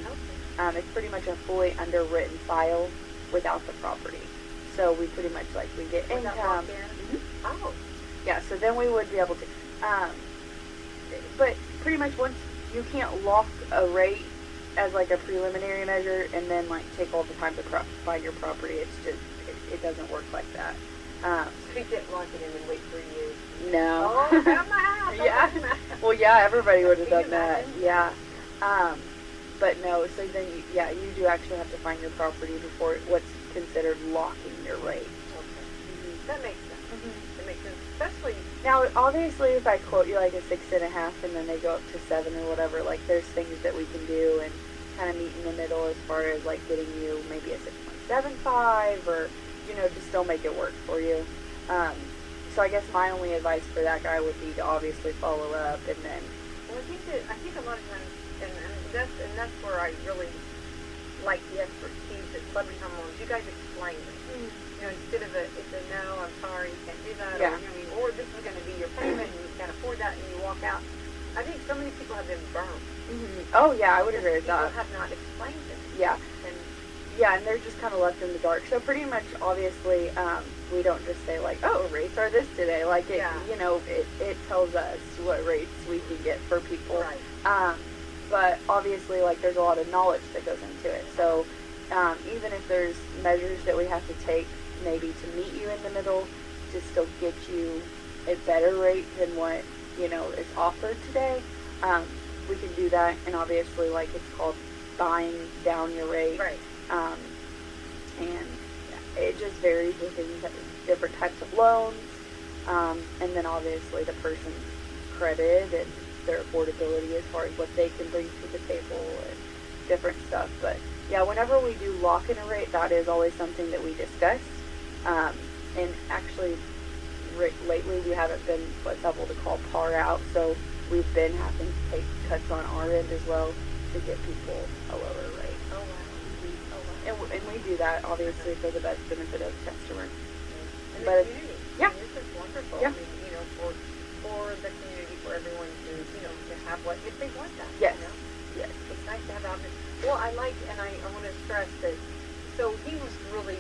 Okay. It's pretty much a fully underwritten file without the property. So we pretty much we get Was that income. locked in? Mhm. Oh. Yeah, so then we would be able to. But pretty much once you can't lock a rate as like a preliminary measure and then take all the time to find your property, it's just, it doesn't work like that. So you can't lock it in and wait 3 years. No. Oh, I found my house. Yeah. Well, yeah, everybody would have Can done you that. imagine? Yeah. But no, so then, you do actually have to find your property before what's considered locking your rate. Okay. That makes sense. That makes sense. Especially, Now, obviously, if I quote you like a 6.5 and then they go up to 7 or whatever, there's things that we can do and kind of meet in the middle as far as getting you maybe a 6.75 or, to still make it work for you. So I guess my only advice for that guy would be to obviously follow up and then. well, I think a lot of times, and that's where I really like the expertise at Celebrity Home Loans. You guys explain it. Instead of it's a no, I'm sorry, you can't do that, Yeah. or this is going to be your payment and you can't afford that, and you walk out. I think so many people have been burned. Oh, yeah, I would because agree with that. People have not explained it. Yeah. And Yeah, and they're just kind of left in the dark. So pretty much, obviously, we don't just say oh, rates are this today. Yeah. It tells us what rates we can get for people. Right. But obviously, there's a lot of knowledge that goes into it. So even if there's measures that we have to take, maybe to meet you in the middle, to still get you a better rate than what is offered today, we can do that. And obviously, it's called buying down your rate. Right. And it just varies within different types of loans, and then obviously the person's credit and their affordability as far as what they can bring to the table and different stuff. But yeah, whenever we do lock in a rate, that is always something that we discuss. And actually, lately we haven't been what's able to call par out, so we've been having to take cuts on our end as well to get people a lower rate. Oh, wow. And we do that, obviously, for the best benefit of the customer. And But the community. yeah. And this is wonderful. Yeah. I mean, for the community, for everyone to have what, if they want that. Yes. Yes. It's nice to have options. Well, I want to stress that, so he was really,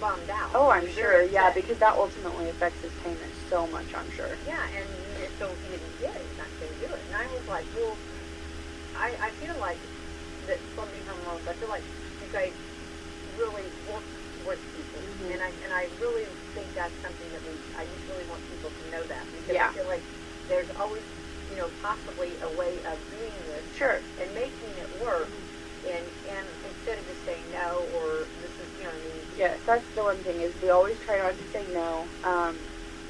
bummed out. Oh, I'm He was sure. very Yeah, upset. because that ultimately affects his payment so much, I'm sure. Yeah, and so he didn't get it. He's not going to do it. And I was like, well, I feel like that Celebrity Home Loans, I feel like you guys really work with people. Mhm. And I really think that's something that I just really want people to know that. Because Yeah. I feel like there's always, possibly a way of doing this. Sure. And making it work. And instead of just saying no, or this is, what I mean? Yes, that's the one thing is we always try not to say no.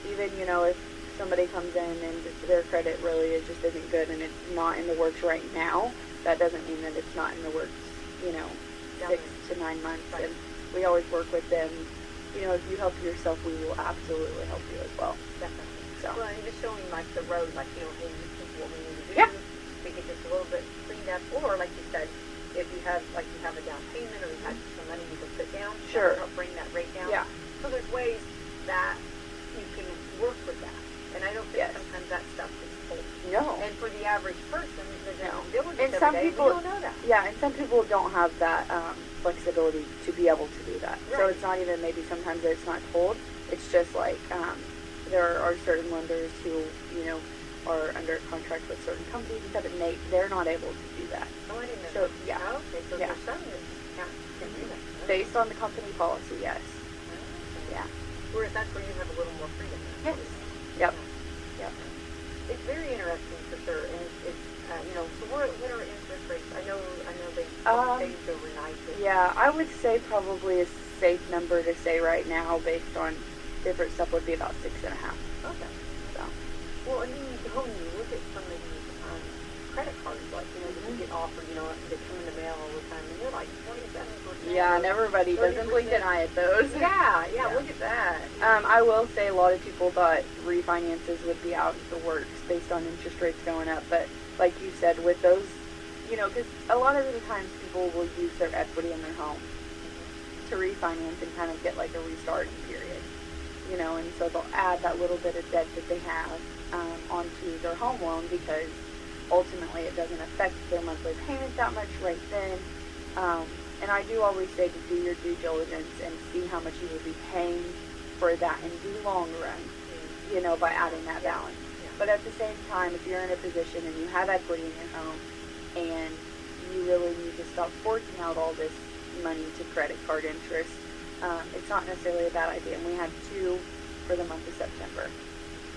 Even, if somebody comes in and their credit really just isn't good and it's not in the works right now, that doesn't mean that it's not in the works, 6 to 9 months. Right. And we always work with them. If you help yourself, we will absolutely help you as well. Definitely. So Well, and just showing like the road, like, you know, hey, this is what we need to do. Yeah. Make it just a little bit cleaned up. Or, like you said, if you have, like, you have a down payment or you have some money you can put down, that Sure. will help bring that rate down. Yeah. So there's ways that you can work with that. And I don't think Yes. sometimes that stuff is told. no. And for the average person, they're No. doing diligence And every some day, people- we don't know that. Yeah, and some people don't have that flexibility to be able to do that. So Right. it's not even maybe sometimes it's not told. It's just like there are certain lenders who, you know, are under contract with certain companies and stuff, and they're not able to do that. Oh, I didn't know. So, that. yeah. Oh, okay, so Yeah. there's some that can do that. Oh. Based on the company policy, yes. Okay. Yeah. Whereas that's where you have a little more freedom. Yes. Yep. Yep. It's very interesting for sure, and it's you know. So what are interest rates? I know they changed overnight. But Yeah, I would say probably a safe number to say right now, based on different stuff, would be about 6.5. Okay. So Well, and then when you look at some of these credit cards, like, you know, that you get offered, you know, they come in the mail all the time, and they're like 27%. yeah, and everybody doesn't blink an eye at those. Yeah, Yeah. look at that. I will say a lot of people thought refinances would be out of the works based on interest rates going up, but like you said, with those, you know, because a lot of the times people will use their equity in their home to refinance and kind of get like a restarting period, you know, and so they'll add that little bit of debt that they have onto their home loan, because ultimately it doesn't affect their monthly payment that much right then. And I do always say to do your due diligence and see how much you will be paying for that in the long run, you know, by adding that balance. Yeah. But at the same time, if you're in a position and you have equity in your home and you really need to stop forking out all this money to credit card interest, it's not necessarily a bad idea. And we had 2 for the month of September.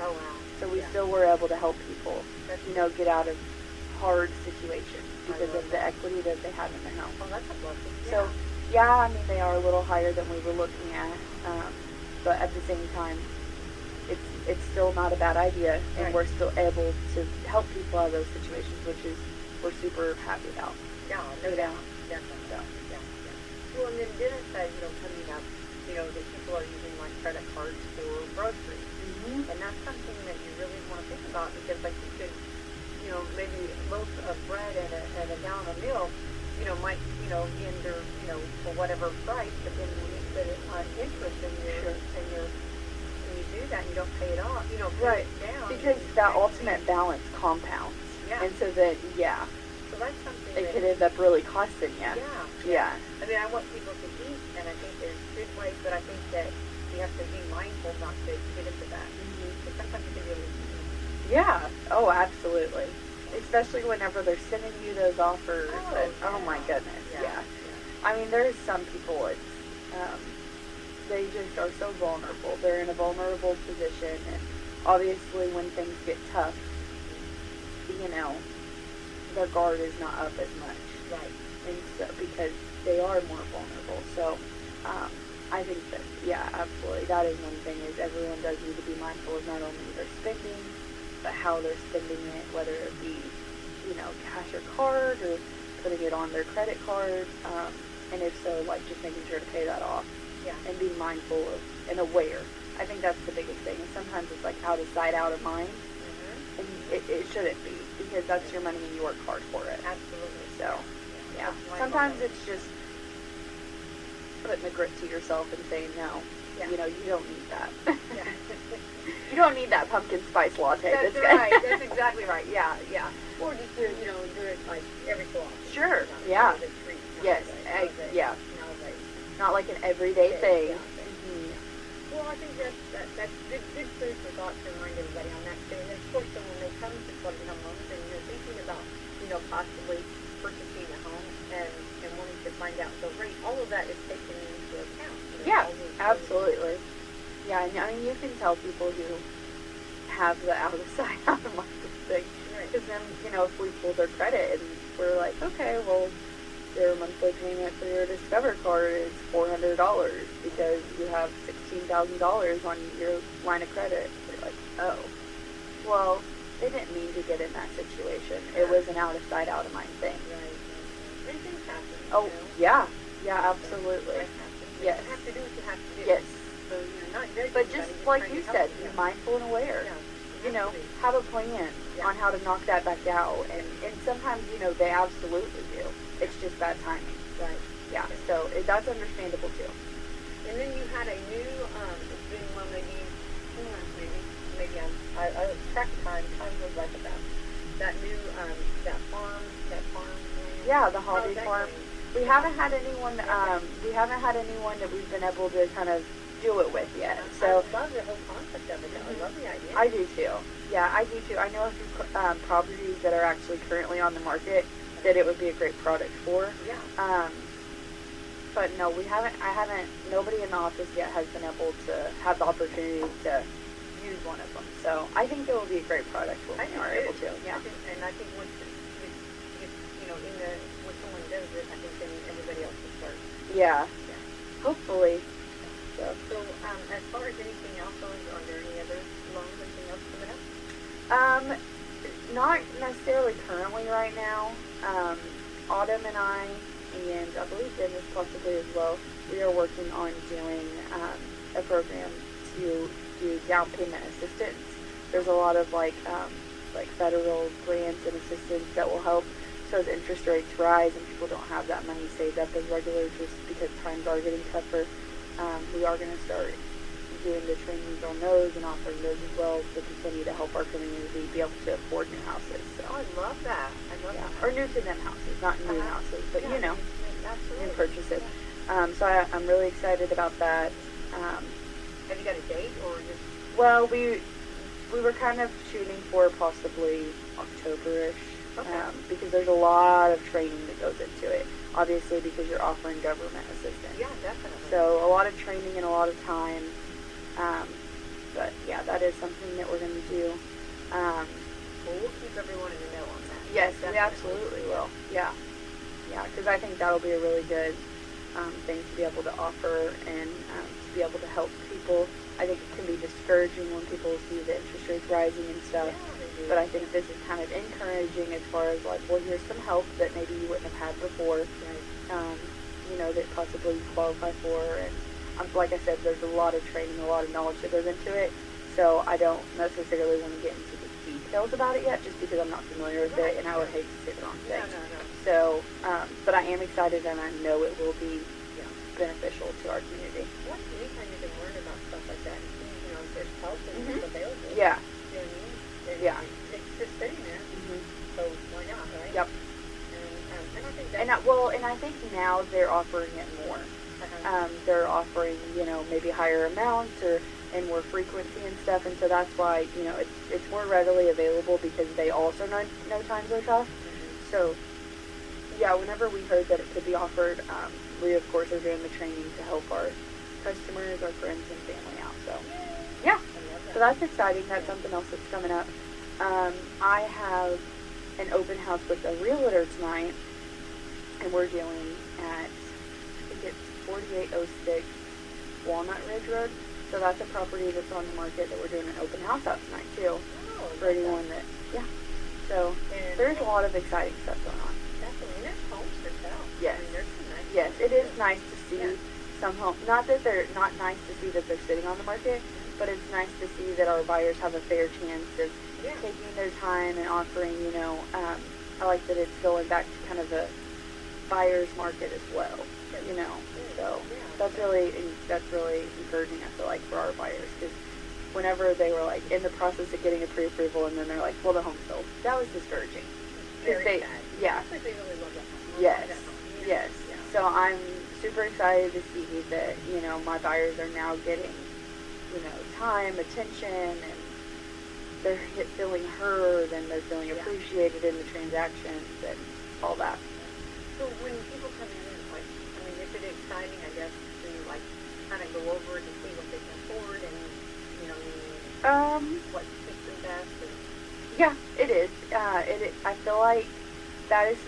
Oh, wow. So we Yeah. still were able to help people, That's- you know, get out of hard situations because love of the that. equity that they had in their home. Oh, that's a blessing. So, yeah, I mean, they are a little higher than we were looking at, but at the same time, it's still not a bad idea, and Right. we're still able to help people out of those situations, which is we're super happy about. Yeah, no Yeah. doubt. Definitely. So. Yeah. Well, and then didn't say, you know, coming up, you know, that people are using like credit cards for groceries. Mm-hmm. And that's something that you really want to think about, because like you could, you know, maybe a loaf of bread and a gallon of milk, you know, might, you know, be under, you know, for whatever price, but then when you put it on interest and when you do that and you don't pay it off, you know, pay Right. it down. Because that ultimate balance compounds. Yeah. And so that, yeah, So that's something it that, could end up really costing you. yeah. Yeah. I mean, I want people to eat, and I think there's good ways, but I think that you have to be mindful not to get into that. Because sometimes you can really, Yeah. Oh, absolutely. Especially whenever they're sending you those offers. Oh, Oh my yeah. goodness. Yeah. Yeah. I mean, there's some people, it's, they just are so vulnerable. They're in a vulnerable position, and obviously when things get tough, you know, their guard is not up as much. right. And so, because they are more vulnerable. So, I think that, yeah, absolutely. That is one thing, is everyone does need to be mindful of not only their spending, but how they're spending it, whether it be, you know, cash or card, or putting it on their credit card. And if so, like, just making sure to pay that off Yeah. and being mindful of and aware. I think that's the biggest thing. And sometimes it's like out of sight, out of mind. Mm-hmm. And it shouldn't be, because that's your money and you work hard for it. Absolutely. So, yeah. That's why Sometimes I- it's just putting the grit to yourself and saying, no, Yeah. you know, you don't need that. Yeah. You don't need that pumpkin spice latte. That's good. right. That's exactly right. Yeah, yeah. Or just do, you know, do it like every so often. Sure, You know, yeah. as a treat, not Yes, as a- yeah. not as a- Not like an everyday thing. Yeah. Mhm. Well, I think that's good food for thought to remind everybody on that too. And then, of course, then when they come to Club Home Loans and you're thinking about, you know, possibly purchasing a home and wanting to find out the rate, all of that is taken into account. You know, Yeah, all those- absolutely. Yeah, and I mean, you can tell people who have the out of sight, out of mind thing. Right. Because then, you know, if we pull their credit and we're like, okay, well, your monthly payment for your Discover card is $400 because you have $16,000 on your line of credit. They're like, oh, well, they didn't mean to get in that situation. It was an out of sight, out of mind thing. Right. And things happen. Oh, you know? yeah, yeah, absolutely. Life happens. Yes. You have to do what you have to do. Yes. So, you know, not judging But anybody, just like trying you to help said, you. be mindful and aware. Yeah. you know, Absolutely. have a plan Yeah. on how to knock that back out. And sometimes, you know, they absolutely do. It's just bad timing. Right. Yeah, so that's understandable too. And then you had a new, it's been, well, maybe 2 months, maybe I track of time goes by so fast. That new, that farm land. Yeah, the How's holiday that farm. going? We haven't had anyone. We haven't had anyone that we've been able to kind of do it with yet. So I love the whole concept of it, though. I love the idea. I do too. Yeah, I do too. I know a few properties that are actually currently on the market that it would be a great product for. Yeah. But no, we haven't. I haven't. Nobody in the office yet has been able to have the opportunity to use one of them. So I think it will be a great product when we are able to. Yeah. I think once you know, when someone does it, I think then everybody else will start. Yeah. Yeah. Hopefully. So. As far as anything else goes, are there any other loans, anything else coming up? Not necessarily currently right now. Autumn and I believe Dennis possibly as well, we are working on doing a program to do down payment assistance. There's a lot of like federal grants and assistance that will help. So as interest rates rise and people don't have that money saved up as regular, just because times are getting tougher, we are going to start doing the trainings on those and offering those as well to continue to help our community be able to afford new houses. So. Oh, I love that. I love that. Or new to them houses, not new houses, but yeah, you know, absolutely. new purchases. So I'm really excited about that. Have you got a date or just? Well, we were kind of shooting for possibly October-ish, because there's a lot of training that goes into it. Obviously, because you're offering government assistance. Yeah, definitely. So a lot of training and a lot of time. But yeah, that is something that we're going to do. Well, we'll keep everyone in the know on that. Yes, Definitely. we absolutely will. Yeah, because I think that'll be a really good thing to be able to offer and to be able to help people. I think it can be discouraging when people see the interest rates rising and stuff. Yeah, But I think this is kind of encouraging as far as like, well, here's some help that maybe you wouldn't have had before. Right. You know, that possibly you qualify for. And like I said, there's a lot of training, a lot of knowledge that goes into it. So I don't necessarily want to get into the details about it yet, just because I'm not familiar with it, and I would hate to say the wrong thing. No. So, but I am excited, and I know it will be beneficial to our community. Well, anytime you can learn about stuff like that, you know, there's help and it's available. Yeah. You know what I mean? And Yeah. It's just sitting there. So why not, right? Yep. And I think And I think now they're offering it more. They're offering, you know, maybe higher amounts and more frequency and stuff, and so that's why, you know, it's more readily available because they also know times are tough. So, yeah, whenever we heard that it could be offered, we of course are doing the training to help our customers, our friends, and family out. So, yeah, so that's exciting. That's something else that's coming up. I have an open house with a realtor tonight, and we're dealing at, I think it's 4806 Walnut Ridge Road. So that's a property that's on the market that we're doing an open house at tonight too. For anyone that, So there's a lot of exciting stuff going on. Definitely. And there's homes for sale. Yes. I mean, there's some nice Yes, homes it for is sale. nice to see some home. Not that they're not nice to see that they're sitting on the market, but it's nice to see that our buyers have a fair chance of taking their time and offering. You know, I like that it's going back to kind of a buyer's market as well. You know, so that's really encouraging. I feel like for our buyers, because whenever they were like in the process of getting a pre-approval and then they're like, well, the home's sold, that was discouraging. Very sad. Yeah. It's like they really love that home. Yes. That home. Yes. Yeah. So I'm super excited to see that, you know, my buyers are now getting, you know, time, attention, and they're feeling heard and they're feeling appreciated in the transactions and all that. So when people come in, like, I mean, is it exciting, I guess, to like kind of go over it and see what they can afford and, you know, what fits them best? And... Yeah, it is. I feel like that is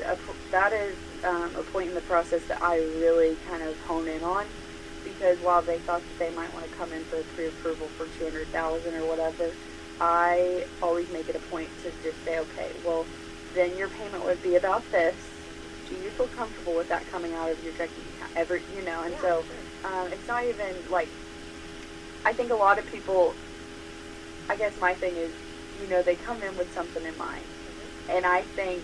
a point in the process that I really kind of hone in on, because while they thought that they might want to come in for a pre-approval for $200,000 or whatever, I always make it a point to just say, okay, well, then your payment would be about this. Do you feel comfortable with that coming out of your checking account? And so it's not even like, I think a lot of people, I guess my thing is, you know, they come in with something in mind. And I think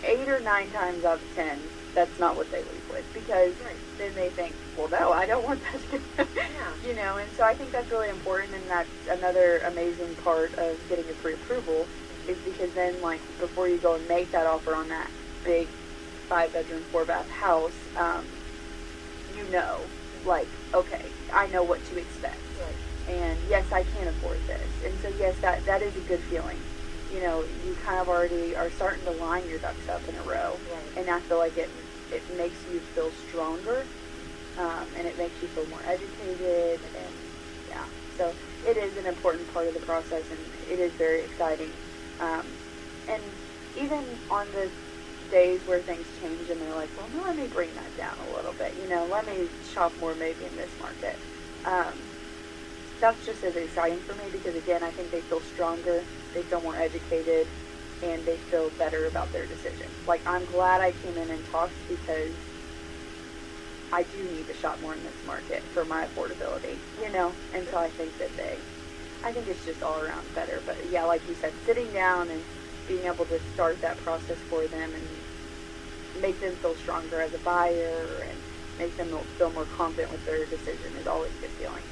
8 or 9 times out of 10, that's not what they leave with, because then they think, well, no, I don't want that. You know, and so I think that's really important, and that's another amazing part of getting a pre-approval, is because then, like, before you go and make that offer on that big 5-bedroom, 4-bath house, you know, like, okay, I know what to expect. And yes, I can afford this. And so yes, that is a good feeling. You know, you kind of already are starting to line your ducks up in a row. And I feel like it makes you feel stronger, and it makes you feel more educated, and yeah. So it is an important part of the process, and it is very exciting. And even on the days where things change and they're like, well, no, let me bring that down a little bit, you know, let me shop more maybe in this market. That's just as exciting for me, because again, I think they feel stronger, they feel more educated, and they feel better about their decision. Like, I'm glad I came in and talked, because I do need to shop more in this market for my affordability, you know, and so I think it's just all around better. But yeah, like you said, sitting down and being able to start that process for them and make them feel stronger as a buyer and make them feel more confident with their decision is always a good feeling.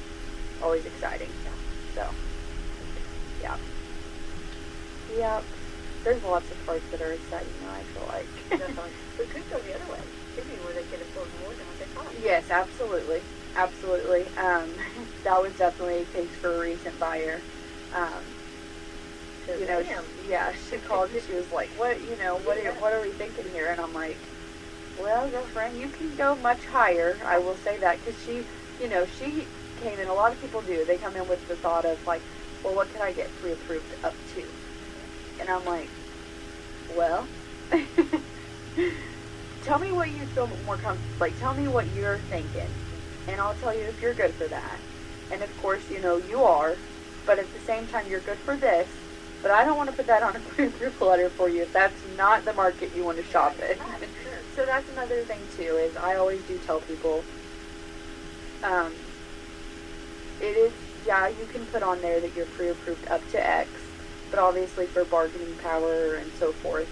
Always exciting. So, yeah. Yep. There's lots of parts that are exciting now, I feel like. Definitely. But it could go the other way. Could be where they could afford more than what they thought. Yes, absolutely. Absolutely. That was definitely a case for a recent buyer. You know, she called and she was like, what are we thinking here? And I'm like, well, girlfriend, you can go much higher. I will say that, because she came in, a lot of people do, they come in with the thought of like, well, what can I get pre-approved up to? And I'm like, well, tell me what you feel more comfortable, like, tell me what you're thinking, and I'll tell you if you're good for that. And of course, you know, you are, but at the same time, you're good for this, but I don't want to put that on a pre-approval letter for you if that's not the market you want to shop in. So that's another thing too, is I always do tell people, it is, yeah, you can put on there that you're pre-approved up to X, but obviously for bargaining power and so forth,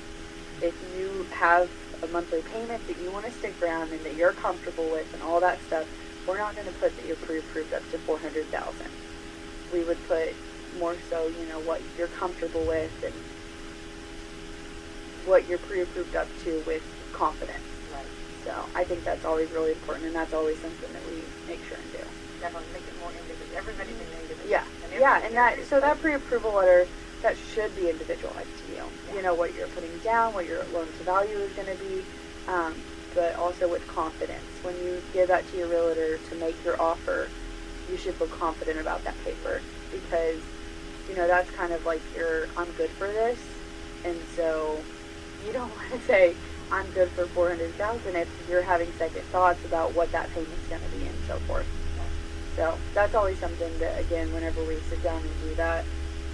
if you have a monthly payment that you want to stick around and that you're comfortable with and all that stuff, we're not going to put that you're pre-approved up to $400,000. We would put more so, you know, what you're comfortable with and what you're pre-approved up to with confidence. Right. So I think that's always really important, and that's always something that we make sure and do. Definitely make it more individual. Everybody's an individual. Yeah, and that pre-approval letter, that should be individualized to you. Yeah. You know, what you're putting down, what your loan to value is going to be, but also with confidence. When you give that to your realtor to make your offer, you should feel confident about that paper, because, you know, that's kind of like I'm good for this, and so you don't want to say, I'm good for $400,000 if you're having second thoughts about what that payment's going to be and so forth. So that's always something that, again, whenever we sit down and do that,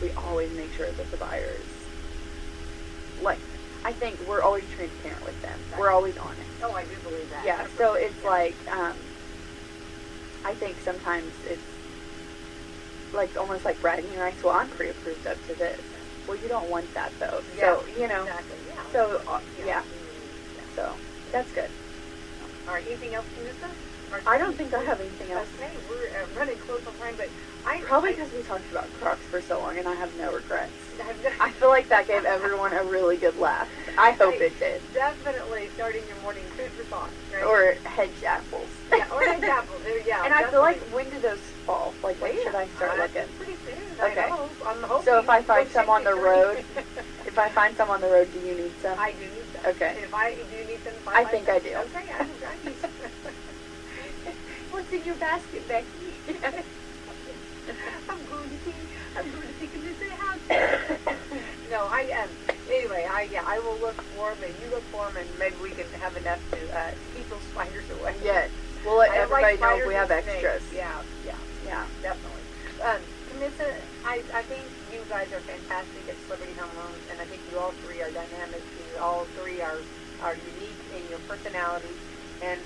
we always make sure that the buyer is, like, I think we're always transparent with them. Right. We're always honest. Oh, I do believe that. Yeah, so it's like, I think sometimes it's like almost like bragging rights. Well, I'm pre-approved up to this. Well, you don't want that though. Yeah, so, you know. Exactly. Yeah. So, yeah. So, that's good. All right, anything else, Melissa? I don't think I have anything else. Okay, we're running close on time, but Probably because we talked about Crocs for so long, and I have no regrets. I feel like that gave everyone a really good laugh. I hope it did. Definitely starting your morning food for thought, right? Or hedge apples. Yeah, or hedge apples. Yeah, and I feel like, when do those fall? Like, when should I start looking? Pretty soon. Okay. I'm hoping. So if I find some on the road, do you need some? I do need some. Okay. And do you need some? I think I do. Okay, I need some. What's in your basket, Becky? I'm going to see Camissa house. No, anyway, I will look for them, and you look for them, and maybe we can have enough to keep those spiders away. Yes. We'll let everybody know if we have extras. Yeah, definitely. Camissa, I think you guys are fantastic at Celebrity Home Loans, and I think you all three are dynamic. You all three are unique in your personalities, and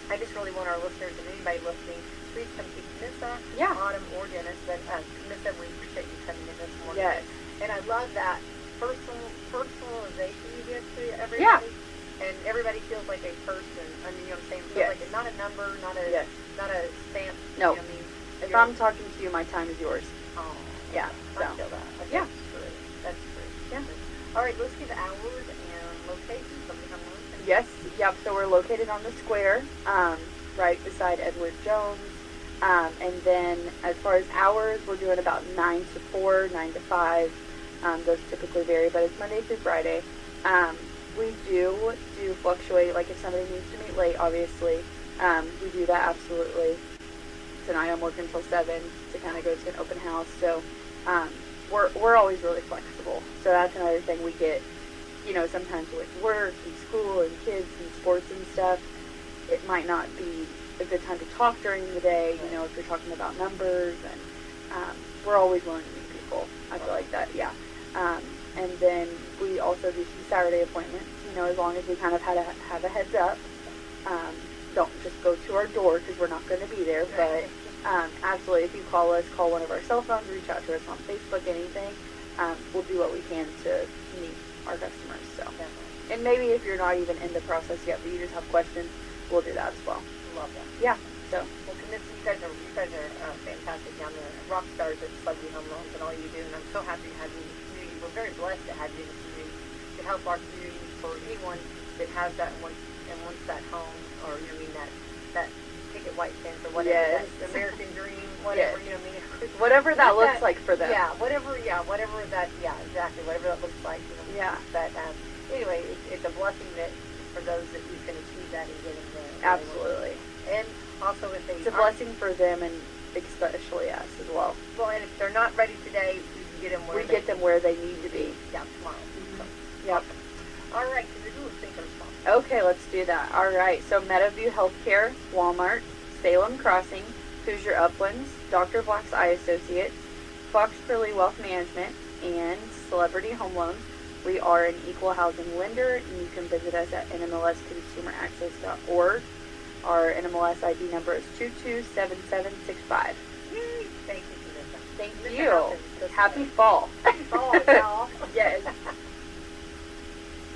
I just really want our listeners and anybody listening, please come see Camissa, Autumn, or Dennis. But Camissa, we appreciate you coming in this morning. Yes. And I love that personalization you give to everybody. Yeah. And everybody feels like a person. I mean, you know what I'm saying? Feels Yes. like not a number, not a Yes. not a stamp. No. You know what I mean? If I'm talking to you, my time is yours. Oh, Yeah. I So. feel that. I Yeah. That's true. That's true. Yeah. All right, let's give hours and location. Something I'm listening. Yes. Yep. So we're located on the square, right beside Edward Jones. And then as far as hours, we're doing about 9 to 4, 9 to 5. Those typically vary, but it's Monday through Friday. We do fluctuate. Like if somebody needs to meet late, obviously, we do that absolutely. Tonight I'm working till 7 to kind of go to an open house. So we're always really flexible. So that's another thing we get. You know, sometimes with work and school and kids and sports and stuff, it might not be a good time to talk during the day. You know, if you're talking about numbers, and we're always willing to meet people. I feel like that. Yeah. And then we also do some Saturday appointments, you know, as long as we kind of have a heads up. Don't just go to our door because we're not going to be there. But absolutely, if you call us, call one of our cell phones, reach out to us on Facebook, anything, we'll do what we can to meet our customers. So, and maybe if you're not even in the process yet, but you just have questions, we'll do that as well. Love that. Yeah. So, Well, you guys are fantastic down there, rock stars at Celebrity Home Loans and all you do, and I'm so happy to have you in the community. We're very blessed to have you in the community to help our community for anyone that has that wants that home, or you know, I mean that picket white fence or whatever, Yes. that American dream, whatever, Yes. you know what I mean. whatever that looks like for them. Yeah, whatever that, yeah, exactly, whatever that looks like, you know. Yeah. But anyway, it's a blessing that for those that you can achieve that and get in there. Absolutely. And also if they It's a blessing for them and especially us as well. Well, and if they're not ready today, we can get them where We get them where they need to be. Yeah, tomorrow. So, Yep. all right, can we do a thinker response? Okay, let's do that. All right. So Meadowview Healthcare, Walmart, Salem Crossing, Hoosier Uplands, Dr. Black's Eye Associates, Fox Curley Wealth Management, and Celebrity Home Loans. We are an equal housing lender, and you can visit us at nmlsconsumeraccess.org. Our NMLS ID number is 227765. Yay! Thank you, Vanessa. Thank Vanessa you. Houghton. Happy fall. Oh, y'all. Yes.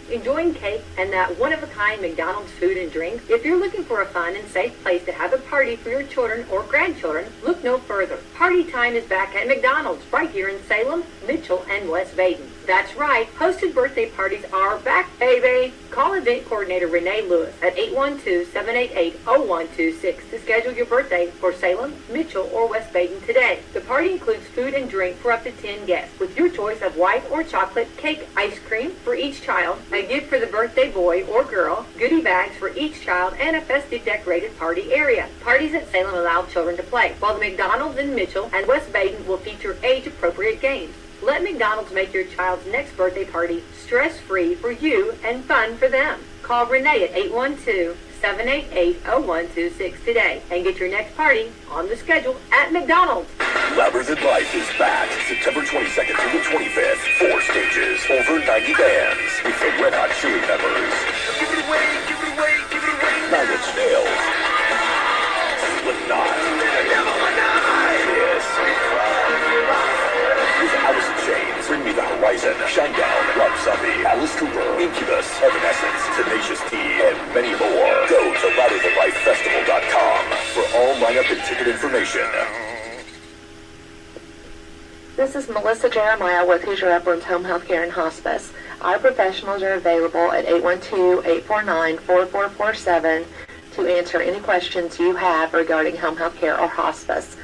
Enjoying cake and that one-of-a-kind McDonald's food and drink? If you're looking for a fun and safe place to have a party for your children or grandchildren, look no further. Party time is back at McDonald's right here in Salem, Mitchell, and West Baden. That's right, hosted birthday parties are back, baby. Call event coordinator Renee Lewis at 812-788-0126 to schedule your birthday for Salem, Mitchell, or West Baden today. The party includes food and drink for up to 10 guests with your choice of white or chocolate cake, ice cream for each child, a gift for the birthday boy or girl, goodie bags for each child, and a festive decorated party area. Parties at Salem allow children to play, while the McDonald's in Mitchell and West Baden will feature age-appropriate games. Let McDonald's make your child's next birthday party stress-free for you and fun for them. Call Renee at 812-788-0126 today and get your next party on the schedule at McDonald's. Labyrinth Life is back September 22nd through the 25th. 4 stages, over 90 bands with the Red Hot Chili Peppers. Give it away, give it away, give it away. 9 Inch Nails. Slipknot. Kiss. With Alice in Chains, Bring Me the Horizon, Shinedown, Rob Zombie, Alice Cooper, Incubus, Evanescence, Tenacious D, and many more. Go to LabyrinthLifeFestival.com for all lineup and ticket information. This is Melissa Jeremiah with Hoosier Uplands Home Health Care and Hospice. Our professionals are available at 812-849-4447 to answer any questions you have regarding home health care or hospice.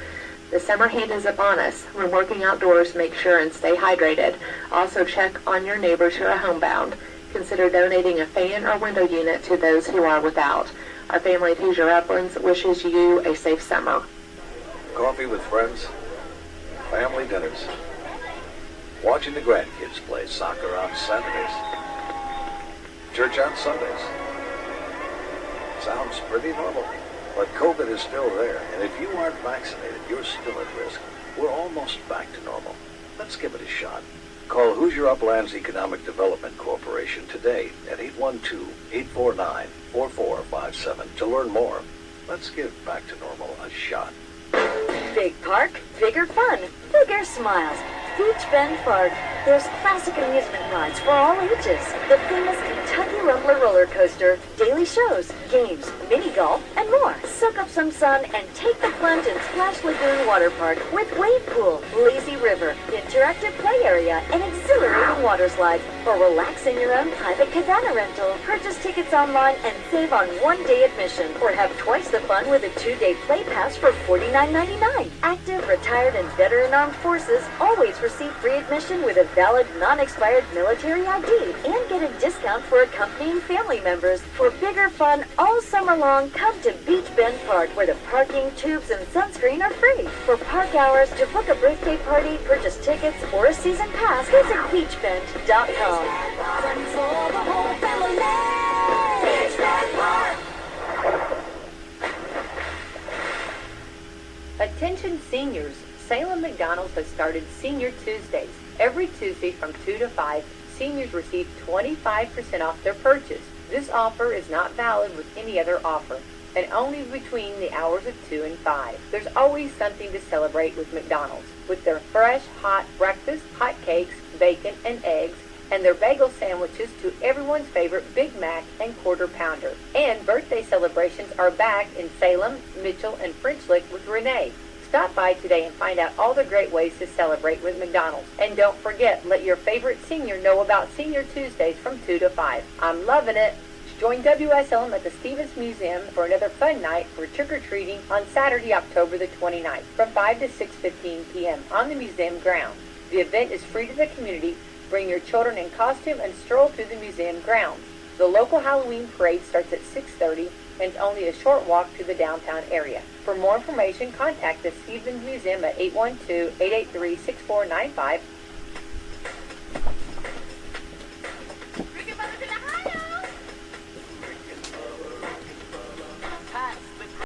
The summer heat is upon us. When working outdoors, make sure and stay hydrated. Also check on your neighbors who are homebound. Consider donating a fan or window unit to those who are without. Our family at Hoosier Uplands wishes you a safe summer. Coffee with friends, family dinners, watching the grandkids play soccer on Saturdays, church on Sundays. Sounds pretty normal, but COVID is still there, and if you aren't vaccinated, you're still at risk. We're almost back to normal. Let's give it a shot. Call Hoosier Uplands Economic Development Corporation today at 812-849-4457 to learn more. Let's give back to normal a shot. Big park, bigger fun, bigger smiles. Beach Bend Park. There's classic amusement rides for all ages. The famous Kentucky Rumbler roller coaster, daily shows, games, mini golf, and more. Soak up some sun and take the plunge in Splash Lagoon Water Park with wave pool, lazy river, interactive play area, and exhilarating water slides. Or relax in your own private cabana rental. Purchase tickets online and save on one-day admission. Or have twice the fun with a 2-day play pass for $49.99. Active, retired, and veteran armed forces always receive free admission with a valid, non-expired military ID and get a discount for accompanying family members. For bigger fun all summer long, come to Beach Bend Park, where the parking, tubes, and sunscreen are free. For park hours, to book a birthday party, purchase tickets, or a season pass, visit beachbend.com. Attention seniors, Salem McDonald's has started Senior Tuesdays. Every Tuesday from 2 to 5, seniors receive 25% off their purchase. This offer is not valid with any other offer, and only between the hours of 2 and 5. There's always something to celebrate with McDonald's, with their fresh, hot breakfast, hot cakes, bacon, and eggs, and their bagel sandwiches to everyone's favorite Big Mac and Quarter Pounder. And birthday celebrations are back in Salem, Mitchell, and French Lick with Renee. Stop by today and find out all the great ways to celebrate with McDonald's. And don't forget, let your favorite senior know about Senior Tuesdays from 2 to 5. I'm loving it. Join WSLM at the Stevens Museum for another fun night for trick-or-treating on Saturday, October the 29th from 5 to 6:15 p.m. on the museum grounds. The event is free to the community. Bring your children in costume and stroll through the museum grounds. The local Halloween parade starts at 6:30 and it's only a short walk to the downtown area. For more information, contact the Stevens Museum at 812-883-6495